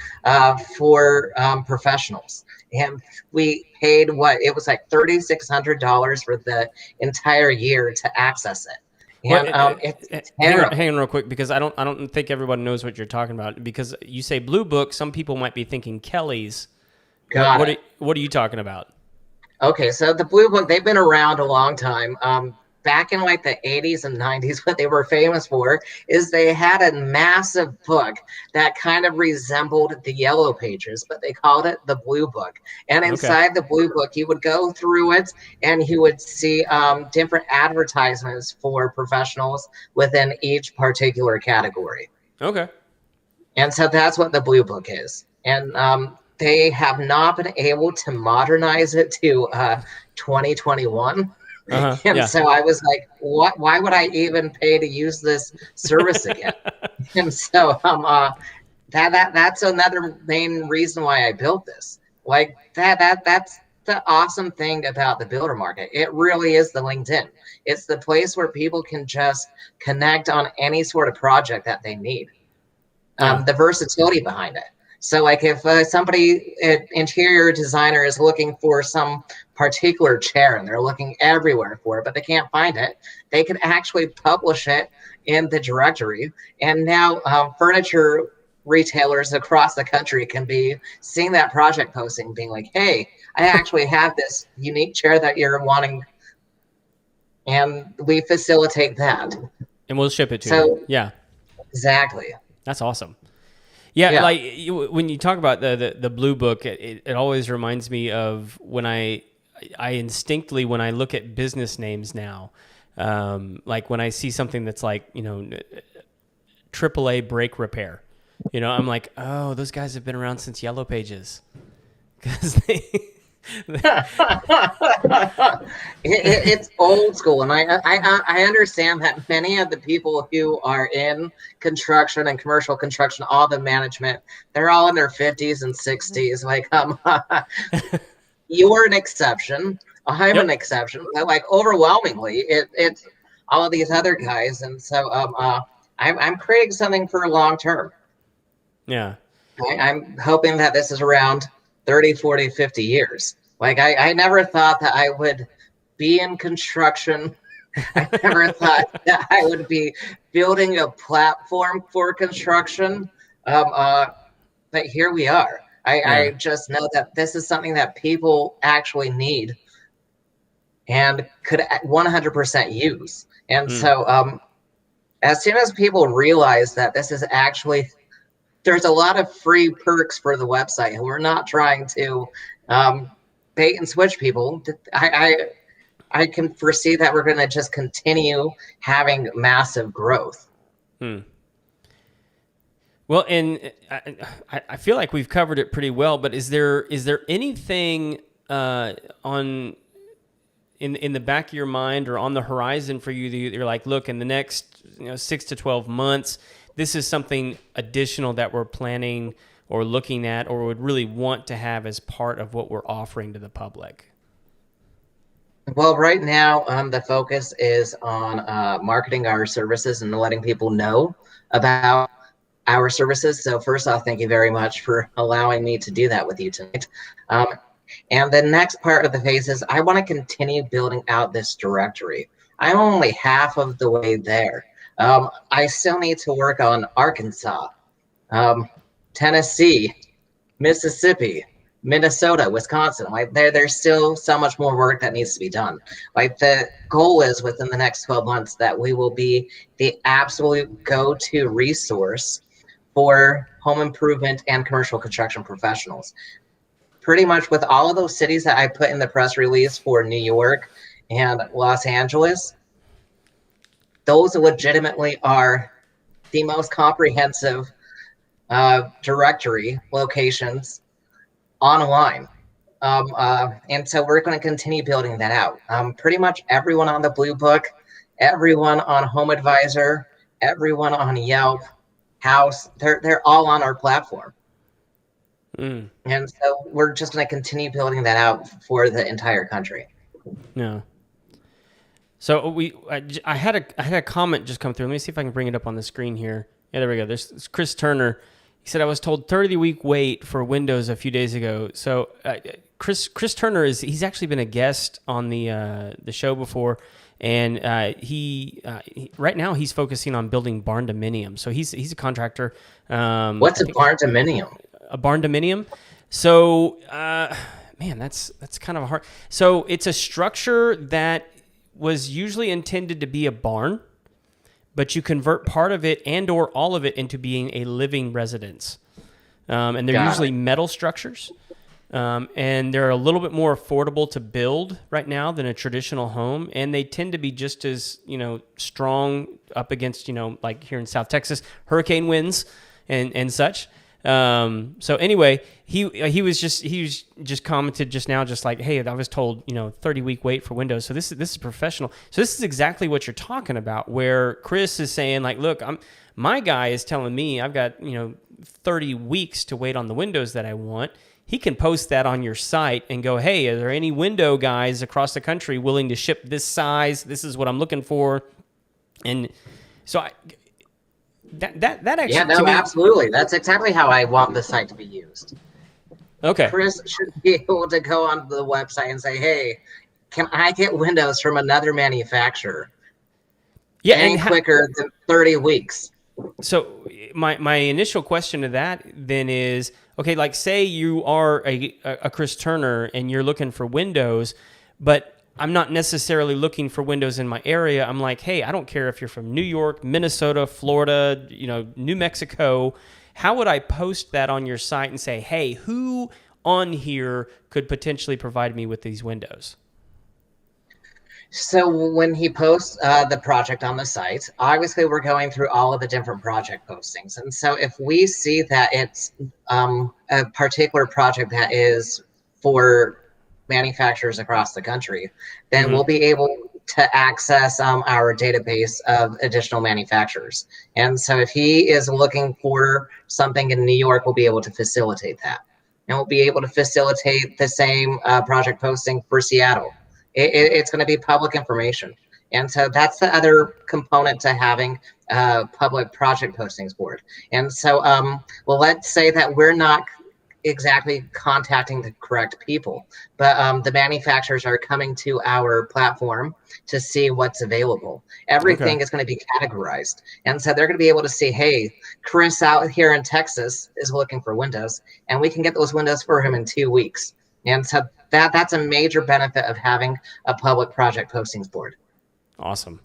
for professionals. And we paid it was like $3,600 for the entire year to access it. And it's hang on real quick, because I don't think everyone knows what you're talking about. Because you say Blue Book, some people might be thinking Kelly's. What are you talking about? Okay, so the Blue Book, they've been around a long time. Back in like the 80s and 90s, what they were famous for is they had a massive book that kind of resembled the Yellow Pages, but they called it the Blue Book. And inside the Blue Book, you would go through it and you would see different advertisements for professionals within each particular category. Okay. And so that's what the Blue Book is. And they have not been able to modernize it to 2021. So I was like, why would I even pay to use this service again? And so that's another main reason why I built this. Like that's the awesome thing about the builder market. It really is the LinkedIn. It's the place where people can just connect on any sort of project that they need. The versatility behind it. So like if somebody, an interior designer, is looking for some particular chair and they're looking everywhere for it, but they can't find it, they can actually publish it in the directory. And now furniture retailers across the country can be seeing that project posting, being like, hey, I actually have this unique chair that you're wanting. And we facilitate that. And we'll ship it to you. Yeah. Exactly. That's awesome. Yeah, like when you talk about the Blue Book, it always reminds me of when I instinctively, when I look at business names now, like when I see something that's like, AAA brake repair, I'm like, oh, those guys have been around since Yellow Pages, because It's old school, and I understand that many of the people who are in construction and commercial construction, all the management, they're all in their 50s and 60s. Like, you're an exception. I'm an Yep. exception. But like overwhelmingly, it's all of these other guys, and so I'm creating something for long term. Yeah. I'm hoping that this is around 30, 40, 50 years. Like I never thought that I would be in construction. I never thought that I would be building a platform for construction. But here we are. I Yeah. just know that this is something that people actually need and could 100% use. And Mm. so as soon as people realize that this is actually, there's a lot of free perks for the website, and we're not trying to bait and switch people. I can foresee that we're going to just continue having massive growth. Hmm. Well, and I feel like we've covered it pretty well, but is there anything on in the back of your mind or on the horizon for you that you're like, look, in the next 6 to 12 months, this is something additional that we're planning or looking at or would really want to have as part of what we're offering to the public? Well, right now, the focus is on marketing our services and letting people know about our services. So first off, thank you very much for allowing me to do that with you tonight. And the next part of the phase is I want to continue building out this directory. I'm only half of the way there. I still need to work on Arkansas, Tennessee, Mississippi, Minnesota, Wisconsin. Like there's still so much more work that needs to be done. Like the goal is within the next 12 months that we will be the absolute go-to resource for home improvement and commercial construction professionals. Pretty much with all of those cities that I put in the press release for New York and Los Angeles, those legitimately are the most comprehensive directory locations online. And so we're going to continue building that out. Pretty much everyone on the Blue Book, everyone on Home Advisor, everyone on Yelp, House, they're all on our platform. Mm. And so we're just going to continue building that out for the entire country. Yeah. So I had a comment just come through. Let me see if I can bring it up on the screen here. Yeah, there we go. There's Chris Turner. He said, I was told 30-week wait for Windows a few days ago. So Chris Turner he's actually been a guest on the show before, and he right now he's focusing on building barn dominium. So he's a contractor. What's a barn dominium? A barn dominium. So man, that's kind of hard. So it's a structure that was usually intended to be a barn, but you convert part of it and or all of it into being a living residence. And they're usually metal structures. And they're a little bit more affordable to build right now than a traditional home. And they tend to be just as, strong up against, like here in South Texas, hurricane winds and such. So anyway, he was just commented just now, just like, hey, I was told, 30-week wait for Windows. So this is professional. So this is exactly what you're talking about, where Chris is saying like, look, my guy is telling me I've got, 30 weeks to wait on the windows that I want. He can post that on your site and go, hey, are there any window guys across the country willing to ship this size? This is what I'm looking for. And so that actually, yeah, no, absolutely. That's exactly how I want the site to be used. Okay. Chris should be able to go onto the website and say, hey, can I get windows from another manufacturer? Yeah, any quicker than 30 weeks. So my initial question to that then is, okay, like say you are a Chris Turner and you're looking for windows, but I'm not necessarily looking for windows in my area. I'm like, hey, I don't care if you're from New York, Minnesota, Florida, New Mexico. How would I post that on your site and say, hey, who on here could potentially provide me with these windows? So when he posts the project on the site, obviously we're going through all of the different project postings. And so if we see that it's a particular project that is for manufacturers across the country, then we'll be able to access our database of additional manufacturers. And so if he is looking for something in New York, we'll be able to facilitate that. And we'll be able to facilitate the same project posting for Seattle. It's going to be public information. And so that's the other component to having a public project postings board. And so, well, let's say that we're not exactly contacting the correct people, but the manufacturers are coming to our platform to see what's available. Everything is going to be categorized. And so they're going to be able to see, hey, Chris out here in Texas is looking for windows, and we can get those windows for him in 2 weeks. And so that's a major benefit of having a public project postings board. Awesome.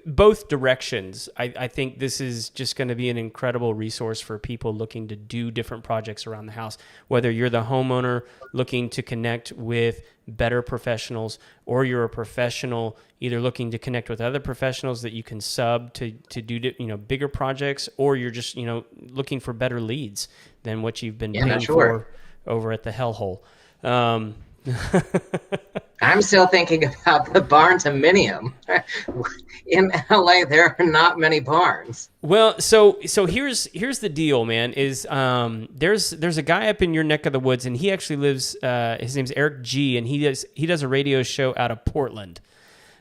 Both directions. I think this is just going to be an incredible resource for people looking to do different projects around the house. Whether you're the homeowner looking to connect with better professionals, or you're a professional either looking to connect with other professionals that you can sub to do bigger projects, or you're just looking for better leads than what you've been paying for over at the hellhole. I'm still thinking about the barn Dominium. In LA, there are not many barns. Well, so here's the deal, man. Is there's a guy up in your neck of the woods, and he actually lives. His name's Eric G, and he does a radio show out of Portland.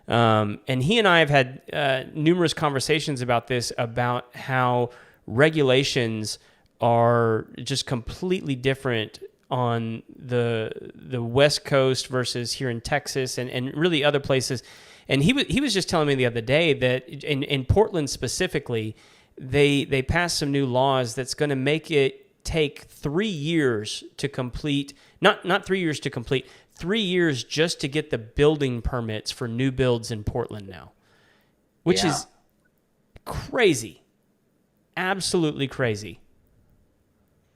And he and I have had numerous conversations about this, about how regulations are just completely different on the West Coast versus here in Texas and really other places. And he was just telling me the other day that in Portland specifically, they passed some new laws that's going to make it take 3 years to complete, not 3 years to complete, 3 years just to get the building permits for new builds in Portland now, which is crazy. Absolutely crazy.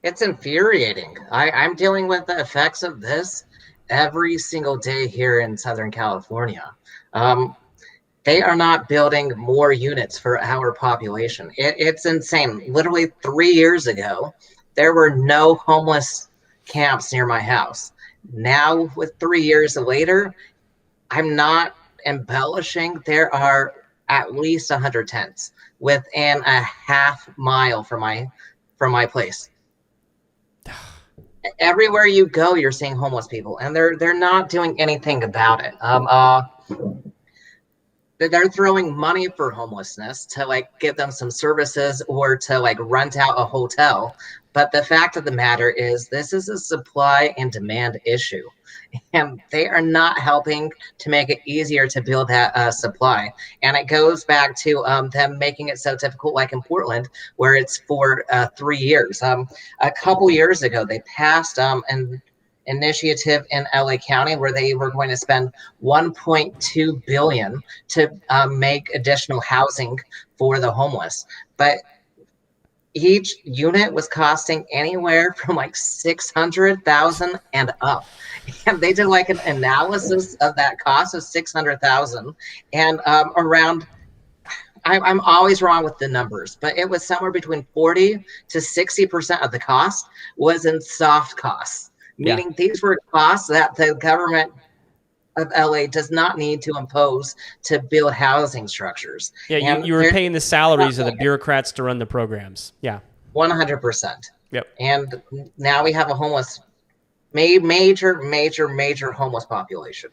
It's infuriating. I'm dealing with the effects of this every single day here in Southern California. They are not building more units for our population. It's insane. Literally 3 years ago, there were no homeless camps near my house. Now, with 3 years later, I'm not embellishing. There are at least 100 tents within a half mile from my place. Everywhere you go, you're seeing homeless people, and they're not doing anything about it. They're throwing money for homelessness to give them some services or to rent out a hotel. But the fact of the matter is, this is a supply and demand issue, and they are not helping to make it easier to build that supply. And it goes back to them making it so difficult, like in Portland, where it's for 3 years. A couple years ago, they passed an initiative in LA County where they were going to spend $1.2 billion to make additional housing for the homeless. But each unit was costing anywhere from $600,000 and up. And they did an analysis of that cost of $600,000 and around, I'm always wrong with the numbers, but it was somewhere between 40 to 60% of the cost was in soft costs, meaning these were costs that the government of LA does not need to impose to build housing structures. Yeah, you were paying the salaries of the bureaucrats to run the programs. Yeah. 100%. Yep. And now we have a major homeless population.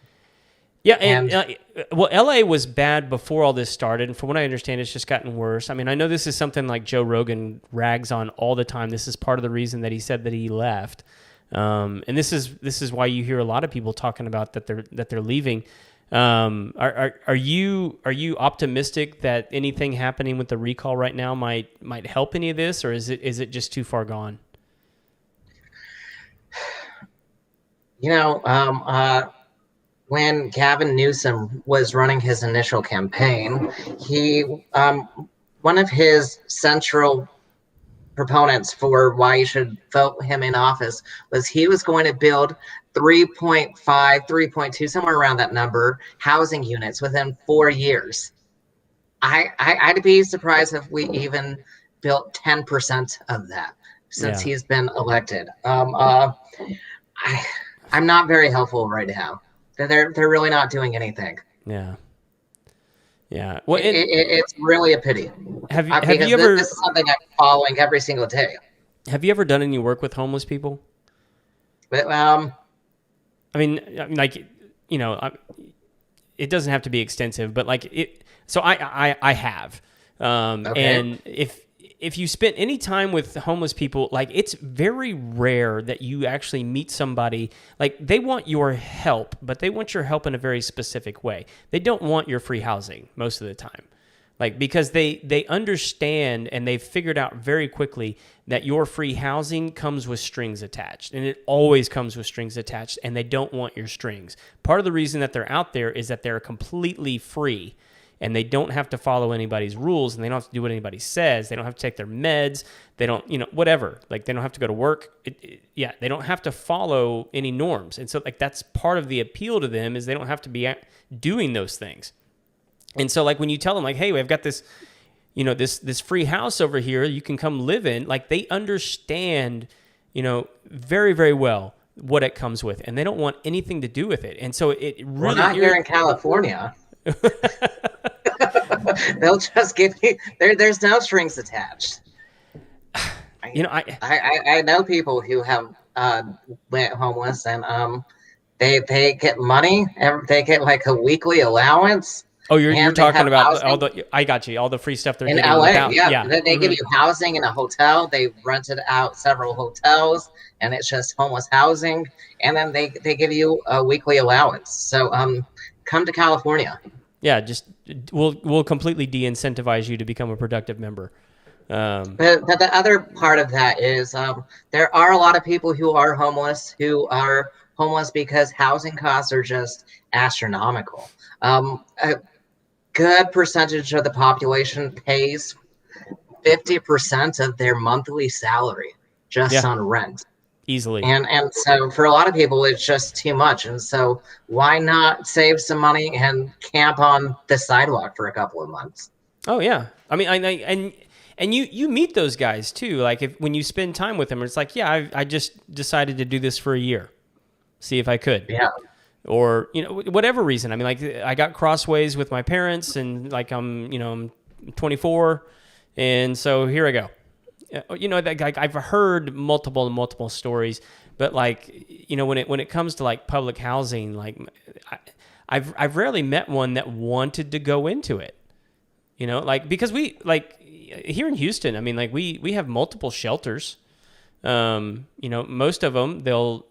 Yeah, and well, LA was bad before all this started, and from what I understand, it's just gotten worse. I mean, I know this is something like Joe Rogan rags on all the time. This is part of the reason that he said that he left. And this is why you hear a lot of people talking about that they're leaving. Are you optimistic that anything happening with the recall right now might help any of this, or is it just too far gone? When Gavin Newsom was running his initial campaign, he one of his central proponents for why you should vote him in office was he was going to build 3.5, 3.2, somewhere around that number, housing units within 4 years. I'd be surprised if we even built 10% of that since he's been elected. I'm not very helpful right now. They're really not doing anything. Yeah. Yeah. Well, it's really a pity. Have you ever? This is something I'm following every single day. Have you ever done any work with homeless people? But, I mean, like, you know, it doesn't have to be extensive, but like it. So I have, and if you spend any time with homeless people, like it's very rare that you actually meet somebody, like they want your help, but they want your help in a very specific way. They don't want your free housing most of the time. Like, because they understand and they've figured out very quickly that your free housing comes with strings attached, and it always comes with strings attached, and they don't want your strings. Part of the reason that they're out there is that they're completely free, and they don't have to follow anybody's rules, and they don't have to do what anybody says. They don't have to take their meds. They don't, whatever. Like, they don't have to go to work. They don't have to follow any norms. And so, like, that's part of the appeal to them, is they don't have to be doing those things. And so, like, when you tell them, like, hey, we've got this, this free house over here you can come live in, like, they understand, very, very well what it comes with, and they don't want anything to do with it. And so it really... Well, not here in California. They'll just give you... There's no strings attached. I know people who have went homeless, and they get money. They get, like, a weekly allowance. Oh, you're talking about I got you, all the free stuff they're in getting LA. Yeah. They give you housing in a hotel. They rented out several hotels, and it's just homeless housing. And then they give you a weekly allowance. So come to California. Yeah, just we'll completely de-incentivize you to become a productive member. But the other part of that is there are a lot of people who are homeless because housing costs are just astronomical. A good percentage of the population pays 50% of their monthly salary just on rent. Easily. And so for a lot of people, it's just too much. And so why not save some money and camp on the sidewalk for a couple of months? Oh, yeah. I mean, and you meet those guys too. Like when you spend time with them, it's like, yeah, I just decided to do this for a year. See if I could. Yeah. Or, whatever reason. I mean, like, I got crossways with my parents, and like I'm 24, and so here I go. Like, I've heard multiple stories, but like, when it comes to like public housing, like I've rarely met one that wanted to go into it. Like, because we, like, here in Houston, I mean, like we have multiple shelters. Most of them, they'll,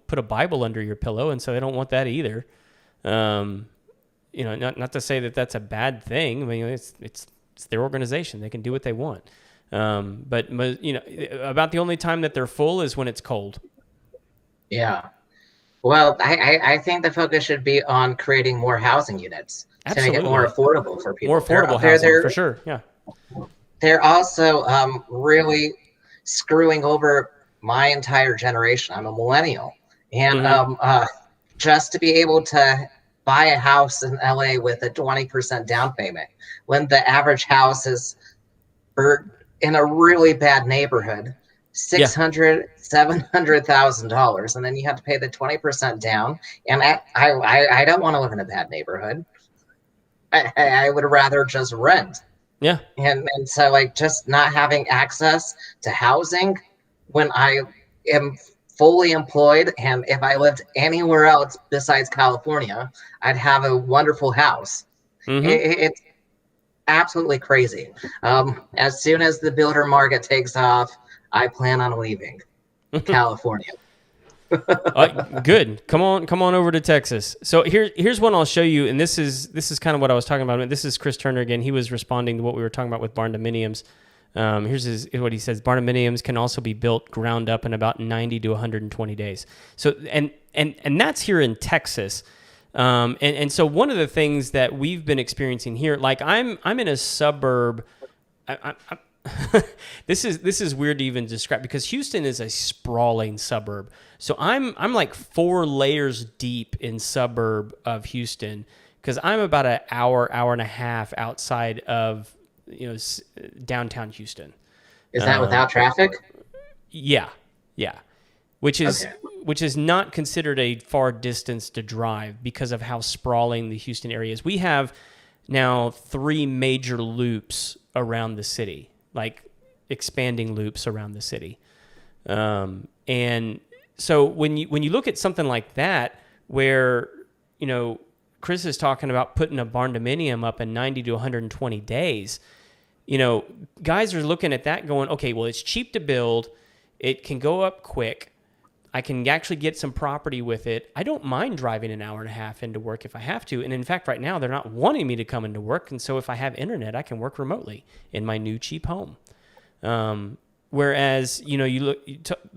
put a Bible under your pillow, and so they don't want that either. Not to say that that's a bad thing. I mean, it's their organization. They can do what they want. But about the only time that they're full is when it's cold. Yeah. Well, I think the focus should be on creating more housing units. Absolutely. To make it more affordable for people. More affordable housing, for sure. Yeah. They're also really screwing over my entire generation. I'm a millennial, and just to be able to buy a house in LA with a 20% down payment, when the average house is in a really bad neighborhood, $600,000-$700,000, and then you have to pay the 20% down. And I don't want to live in a bad neighborhood. I would rather just rent. Yeah. And so, like, just not having access to housing when I am fully employed, and if I lived anywhere else besides California, I'd have a wonderful house. Mm-hmm. It's absolutely crazy. As soon as the builder market takes off, I plan on leaving California. Good. Come on over to Texas. So here's one I'll show you, and this is kind of what I was talking about. This is Chris Turner again. He was responding to what we were talking about with barn dominiums. Here's what he says: barn dominiums can also be built ground up in about 90 to 120 days. So and that's here in Texas. And so one of the things that we've been experiencing here, like I'm in a suburb. this is weird to even describe because Houston is a sprawling suburb. So I'm like 4 layers deep in suburb of Houston because I'm about an hour and a half outside of downtown Houston. Is that without traffic? Yeah. Which is not considered a far distance to drive because of how sprawling the Houston area is. We have now 3 major loops around the city, like expanding loops around the city. And so when you look at something like that, where, Chris is talking about putting a barn dominium up in 90 to 120 days, guys are looking at that going, okay, well, it's cheap to build. It can go up quick. I can actually get some property with it. I don't mind driving an hour and a half into work if I have to. And in fact, right now, they're not wanting me to come into work. And so if I have internet, I can work remotely in my new cheap home. Whereas, you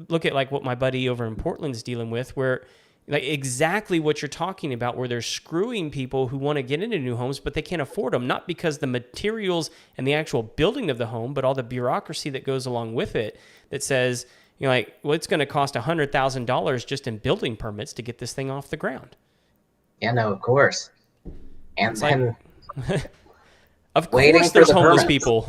look at like what my buddy over in Portland's dealing with, where like exactly what you're talking about, where they're screwing people who want to get into new homes, but they can't afford them, not because the materials and the actual building of the home, but all the bureaucracy that goes along with it that says, it's going to cost $100,000 just in building permits to get this thing off the ground. Yeah, no, of course. And then of course there's homeless people.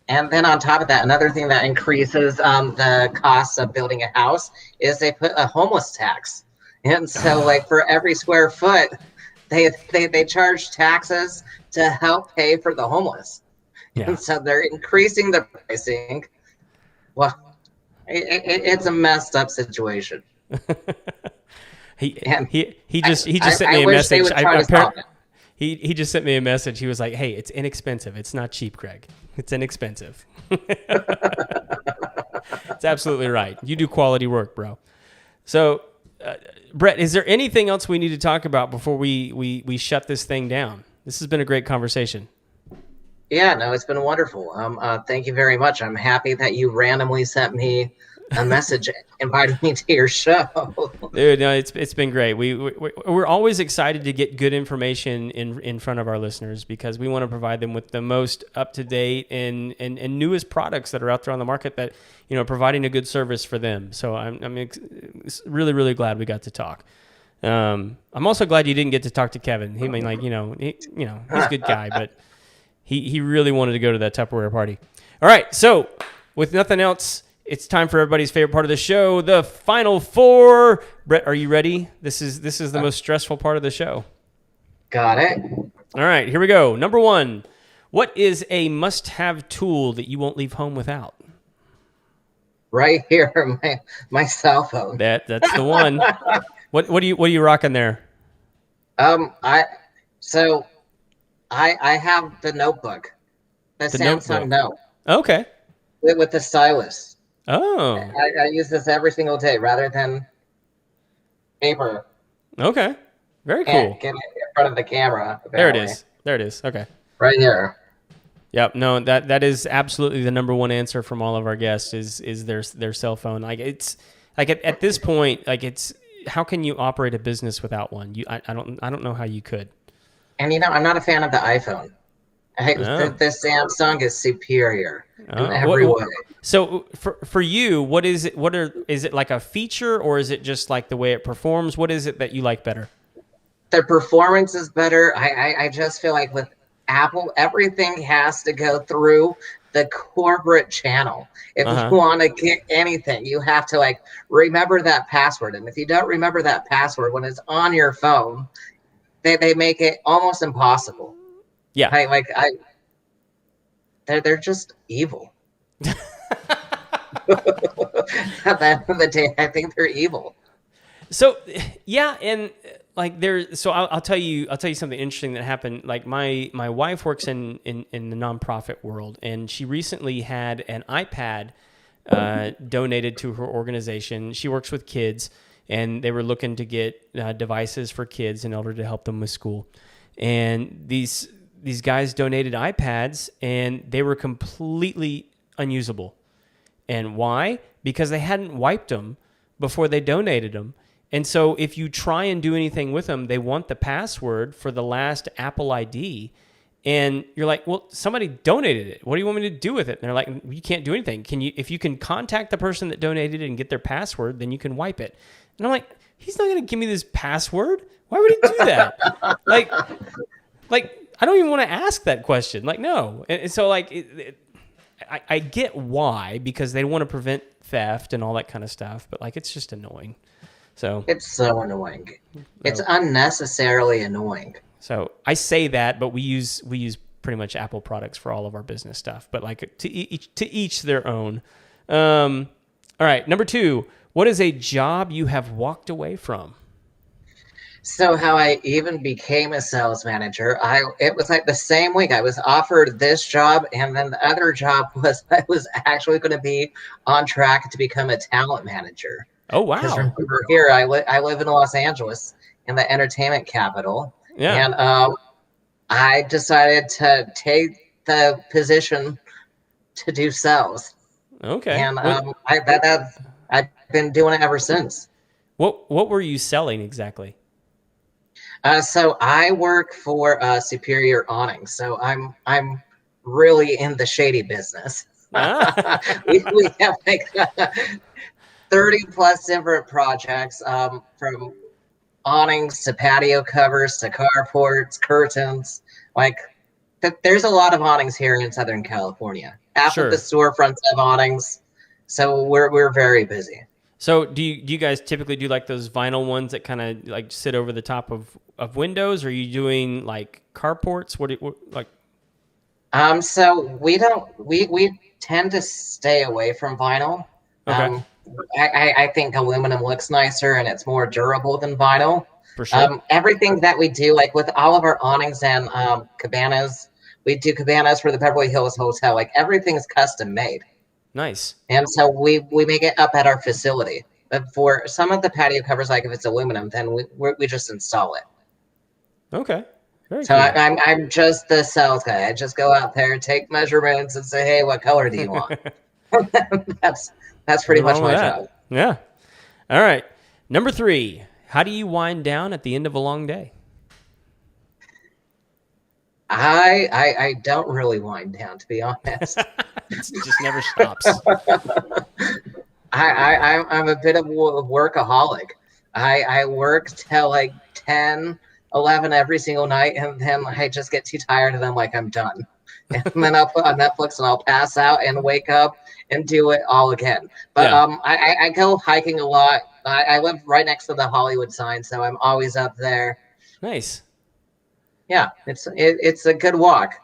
And then on top of that, another thing that increases the cost of building a house is they put a homeless tax. And so like for every square foot, they charge taxes to help pay for the homeless. Yeah. And so they're increasing the pricing. Well, it's a messed up situation. He just sent me a message. He just sent me a message. He was like, "Hey, it's inexpensive. It's not cheap, Greg. It's inexpensive." It's absolutely right. You do quality work, bro. So, Brett, is there anything else we need to talk about before we shut this thing down? This has been a great conversation. Yeah, no, it's been wonderful. Thank you very much. I'm happy that you randomly sent me a message inviting me to your show. Dude, no, it's been great. We're always excited to get good information in front of our listeners because we want to provide them with the most up-to-date and newest products that are out there on the market that, providing a good service for them. So I'm really, really glad we got to talk. I'm also glad you didn't get to talk to Kevin. He's a good guy, but he really wanted to go to that Tupperware party. All right, so with nothing else, it's time for everybody's favorite part of the show, the Final Four. Brett, are you ready? This is the most stressful part of the show. Got it. All right, here we go. Number 1, what is a must-have tool that you won't leave home without? Right here, my cell phone. That's the one. What are you rocking there? I have the notebook, the Samsung Note. Okay. With the stylus. Oh. I use this every single day rather than paper. Okay. Very cool. Get it in front of the camera. Apparently. There it is. Okay. Right here. Yep. No, that is absolutely the number one answer from all of our guests is their cell phone. Like it's like at this point, like it's how can you operate a business without one? I don't know how you could. And I'm not a fan of the iPhone. The Samsung is superior in every way. So for you, what is it? Is it like a feature or is it just like the way it performs? What is it that you like better? The performance is better. I just feel like with Apple, everything has to go through the corporate channel. If you want to get anything, you have to remember that password. And if you don't remember that password when it's on your phone, they make it almost impossible. Yeah. They're just evil. At the end of the day, I think they're evil. So yeah, and I'll tell you something interesting that happened. Like my wife works in the nonprofit world, and she recently had an iPad donated to her organization. She works with kids, and they were looking to get devices for kids in order to help them with school. And these guys donated iPads, and they were completely unusable. And why? Because they hadn't wiped them before they donated them. And so if you try and do anything with them, they want the password for the last Apple ID. And you're like, well, somebody donated it. What do you want me to do with it? And they're like, you can't do anything. If you can contact the person that donated it and get their password, then you can wipe it. And I'm like, he's not going to give me this password. Why would he do that? like, I don't even want to ask that question. Like, no. And so like, I get why, because they want to prevent theft and all that kind of stuff. But like, it's just annoying. So it's so annoying. It's unnecessarily annoying. So I say that, but we use pretty much Apple products for all of our business stuff. But like to each their own. All right, number 2. What is a job you have walked away from? So how I even became a sales manager, it was like the same week I was offered this job, and then the other job was I was actually going to be on track to become a talent manager. Oh wow! Because remember, here I live in Los Angeles, in the entertainment capital. Yeah. And I decided to take the position to do sales. Okay. And I've been doing it ever since. What were you selling exactly? So I work for Superior Awning. So I'm really in the shady business. Ah. we have like 30 plus different projects, from awnings to patio covers to carports, curtains. Like, there's a lot of awnings here in Southern California. Half of the storefronts have awnings, so we're very busy. So do you guys typically do like those vinyl ones that kind of like sit over the top of windows? Or are you doing like carports? What like? So we tend to stay away from vinyl. Okay. I think aluminum looks nicer and it's more durable than vinyl. For sure. Everything that we do, like with all of our awnings and cabanas, we do cabanas for the Beverly Hills Hotel. Like, everything's custom made. Nice. And so we make it up at our facility. But for some of the patio covers, like if it's aluminum, then we just install it. Okay. Very so cool. I'm just the sales guy. I just go out there, take measurements, and say, hey, what color do you want? That's pretty much my job. Yeah. All right. Number 3. How do you wind down at the end of a long day? I don't really wind down, to be honest. It just never stops. I'm a bit of a workaholic. I work till like 10, 11 every single night, and then I just get too tired and I'm like, I'm done. And then I'll put on Netflix and I'll pass out and wake up and do it all again. But I go hiking a lot. I live right next to the Hollywood sign, so I'm always up there. Nice. Yeah, it's a good walk.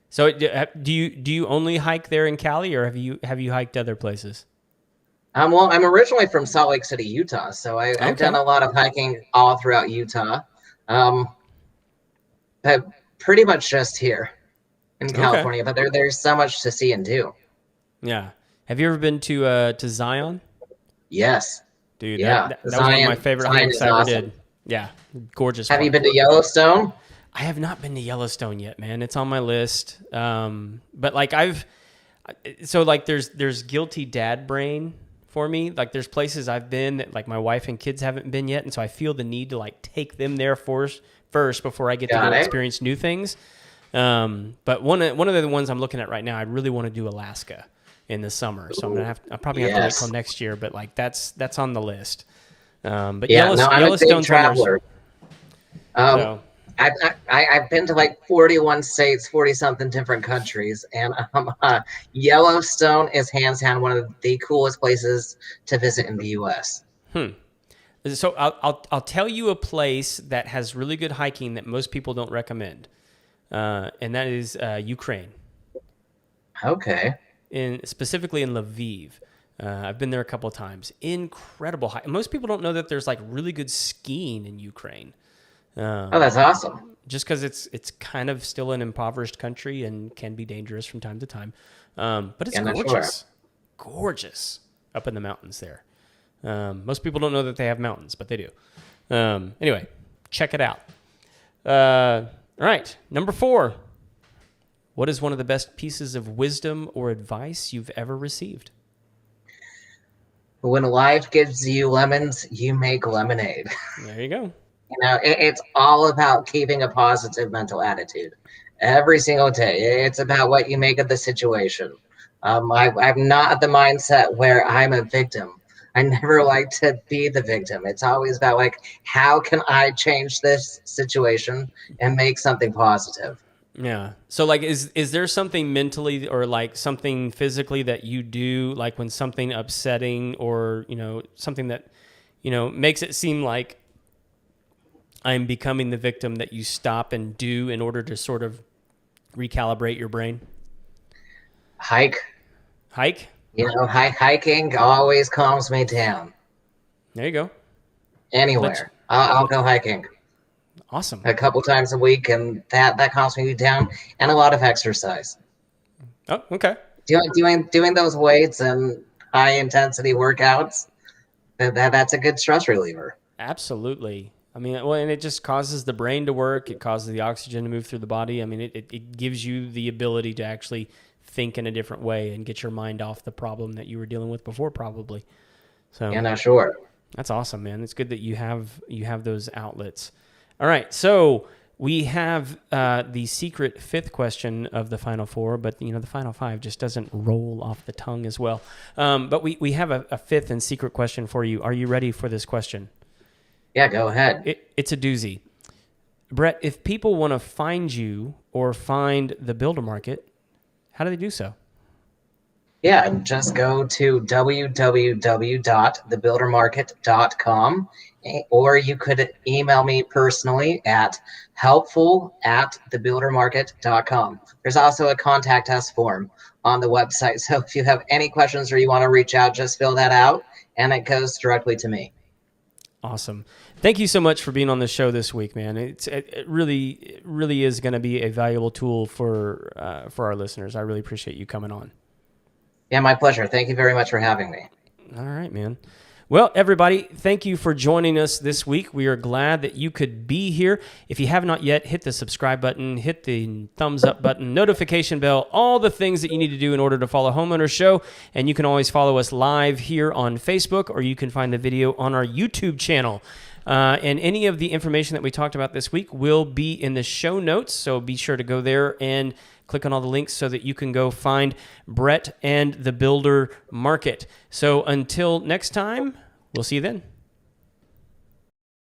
So do you only hike there in Cali, or have you hiked other places? Well, I'm originally from Salt Lake City, Utah, so I've done a lot of hiking all throughout Utah. But pretty much just here in California. But there's so much to see and do. Yeah. Have you ever been to Zion? Yes. Dude, that was one of my favorite hikes I ever did. Yeah, gorgeous. Have you been to Yellowstone? I have not been to Yellowstone yet, man. It's on my list. But like there's guilty dad brain for me. Like, there's places I've been that like my wife and kids haven't been yet, and so I feel the need to like take them there first before I get to go experience new things. But one of the ones I'm looking at right now, I really want to do Alaska in the summer. So I'll probably have to wait till next year, but like that's on the list. But Yellowstone's traveler. I've been to like 41 states, 40 something different countries, and Yellowstone is hands down one of the coolest places to visit in the U.S. So I'll tell you a place that has really good hiking that most people don't recommend, and that is Ukraine. Okay. Specifically in Lviv. I've been there a couple of times. Incredible hike. Most people don't know that there's like really good skiing in Ukraine. Oh, that's awesome. Just because it's kind of still an impoverished country and can be dangerous from time to time. But it's gorgeous. Gorgeous up in the mountains there. Most people don't know that they have mountains, but they do. Anyway, check it out. All right, number 4. What is one of the best pieces of wisdom or advice you've ever received? When life gives you lemons, you make lemonade. There you go. You know, it's all about keeping a positive mental attitude. every single day. It's about what you make of the situation. I'm not the mindset where I'm a victim. I never like to be the victim. It's always about like, how can I change this situation and make something positive? Yeah. So like, is there something mentally or like something physically that you do, like when something upsetting or, something that, makes it seem like I'm becoming the victim, that you stop and do in order to sort of recalibrate your brain? Hike. Hike? Hiking always calms me down. There you go. Anywhere. I'll go hiking Awesome. a couple times a week, and that calms me down, and a lot of exercise. Oh, okay. Doing those weights and high intensity workouts, that's a good stress reliever. Absolutely. I mean, well, and it just causes the brain to work. It causes the oxygen to move through the body. I mean, it gives you the ability to actually think in a different way and get your mind off the problem that you were dealing with before, probably. So Yeah, no, sure. that's awesome, man. It's good that you have those outlets. All right, so we have the secret fifth question of the final four, but the final five just doesn't roll off the tongue as well. But we have a fifth and secret question for you. Are you ready for this question? Yeah, go ahead. It's a doozy. Brett, if people want to find you or find the builder market, how do they do so? Yeah, just go to www.thebuildermarket.com, or you could email me personally at helpful@thebuildermarket.com. There's also a contact us form on the website. So if you have any questions or you want to reach out, just fill that out and it goes directly to me. Awesome. Thank you so much for being on the show this week, man. It really is going to be a valuable tool for our listeners. I really appreciate you coming on. Yeah, my pleasure. Thank you very much for having me. All right, man. Well, everybody, thank you for joining us this week. We are glad that you could be here. If you have not yet, hit the subscribe button, hit the thumbs up button, notification bell, all the things that you need to do in order to follow Homeowners Show. And you can always follow us live here on Facebook, or you can find the video on our YouTube channel. And any of the information that we talked about this week will be in the show notes. So be sure to go there and click on all the links so that you can go find Brett and the Builder Market. So until next time, we'll see you then.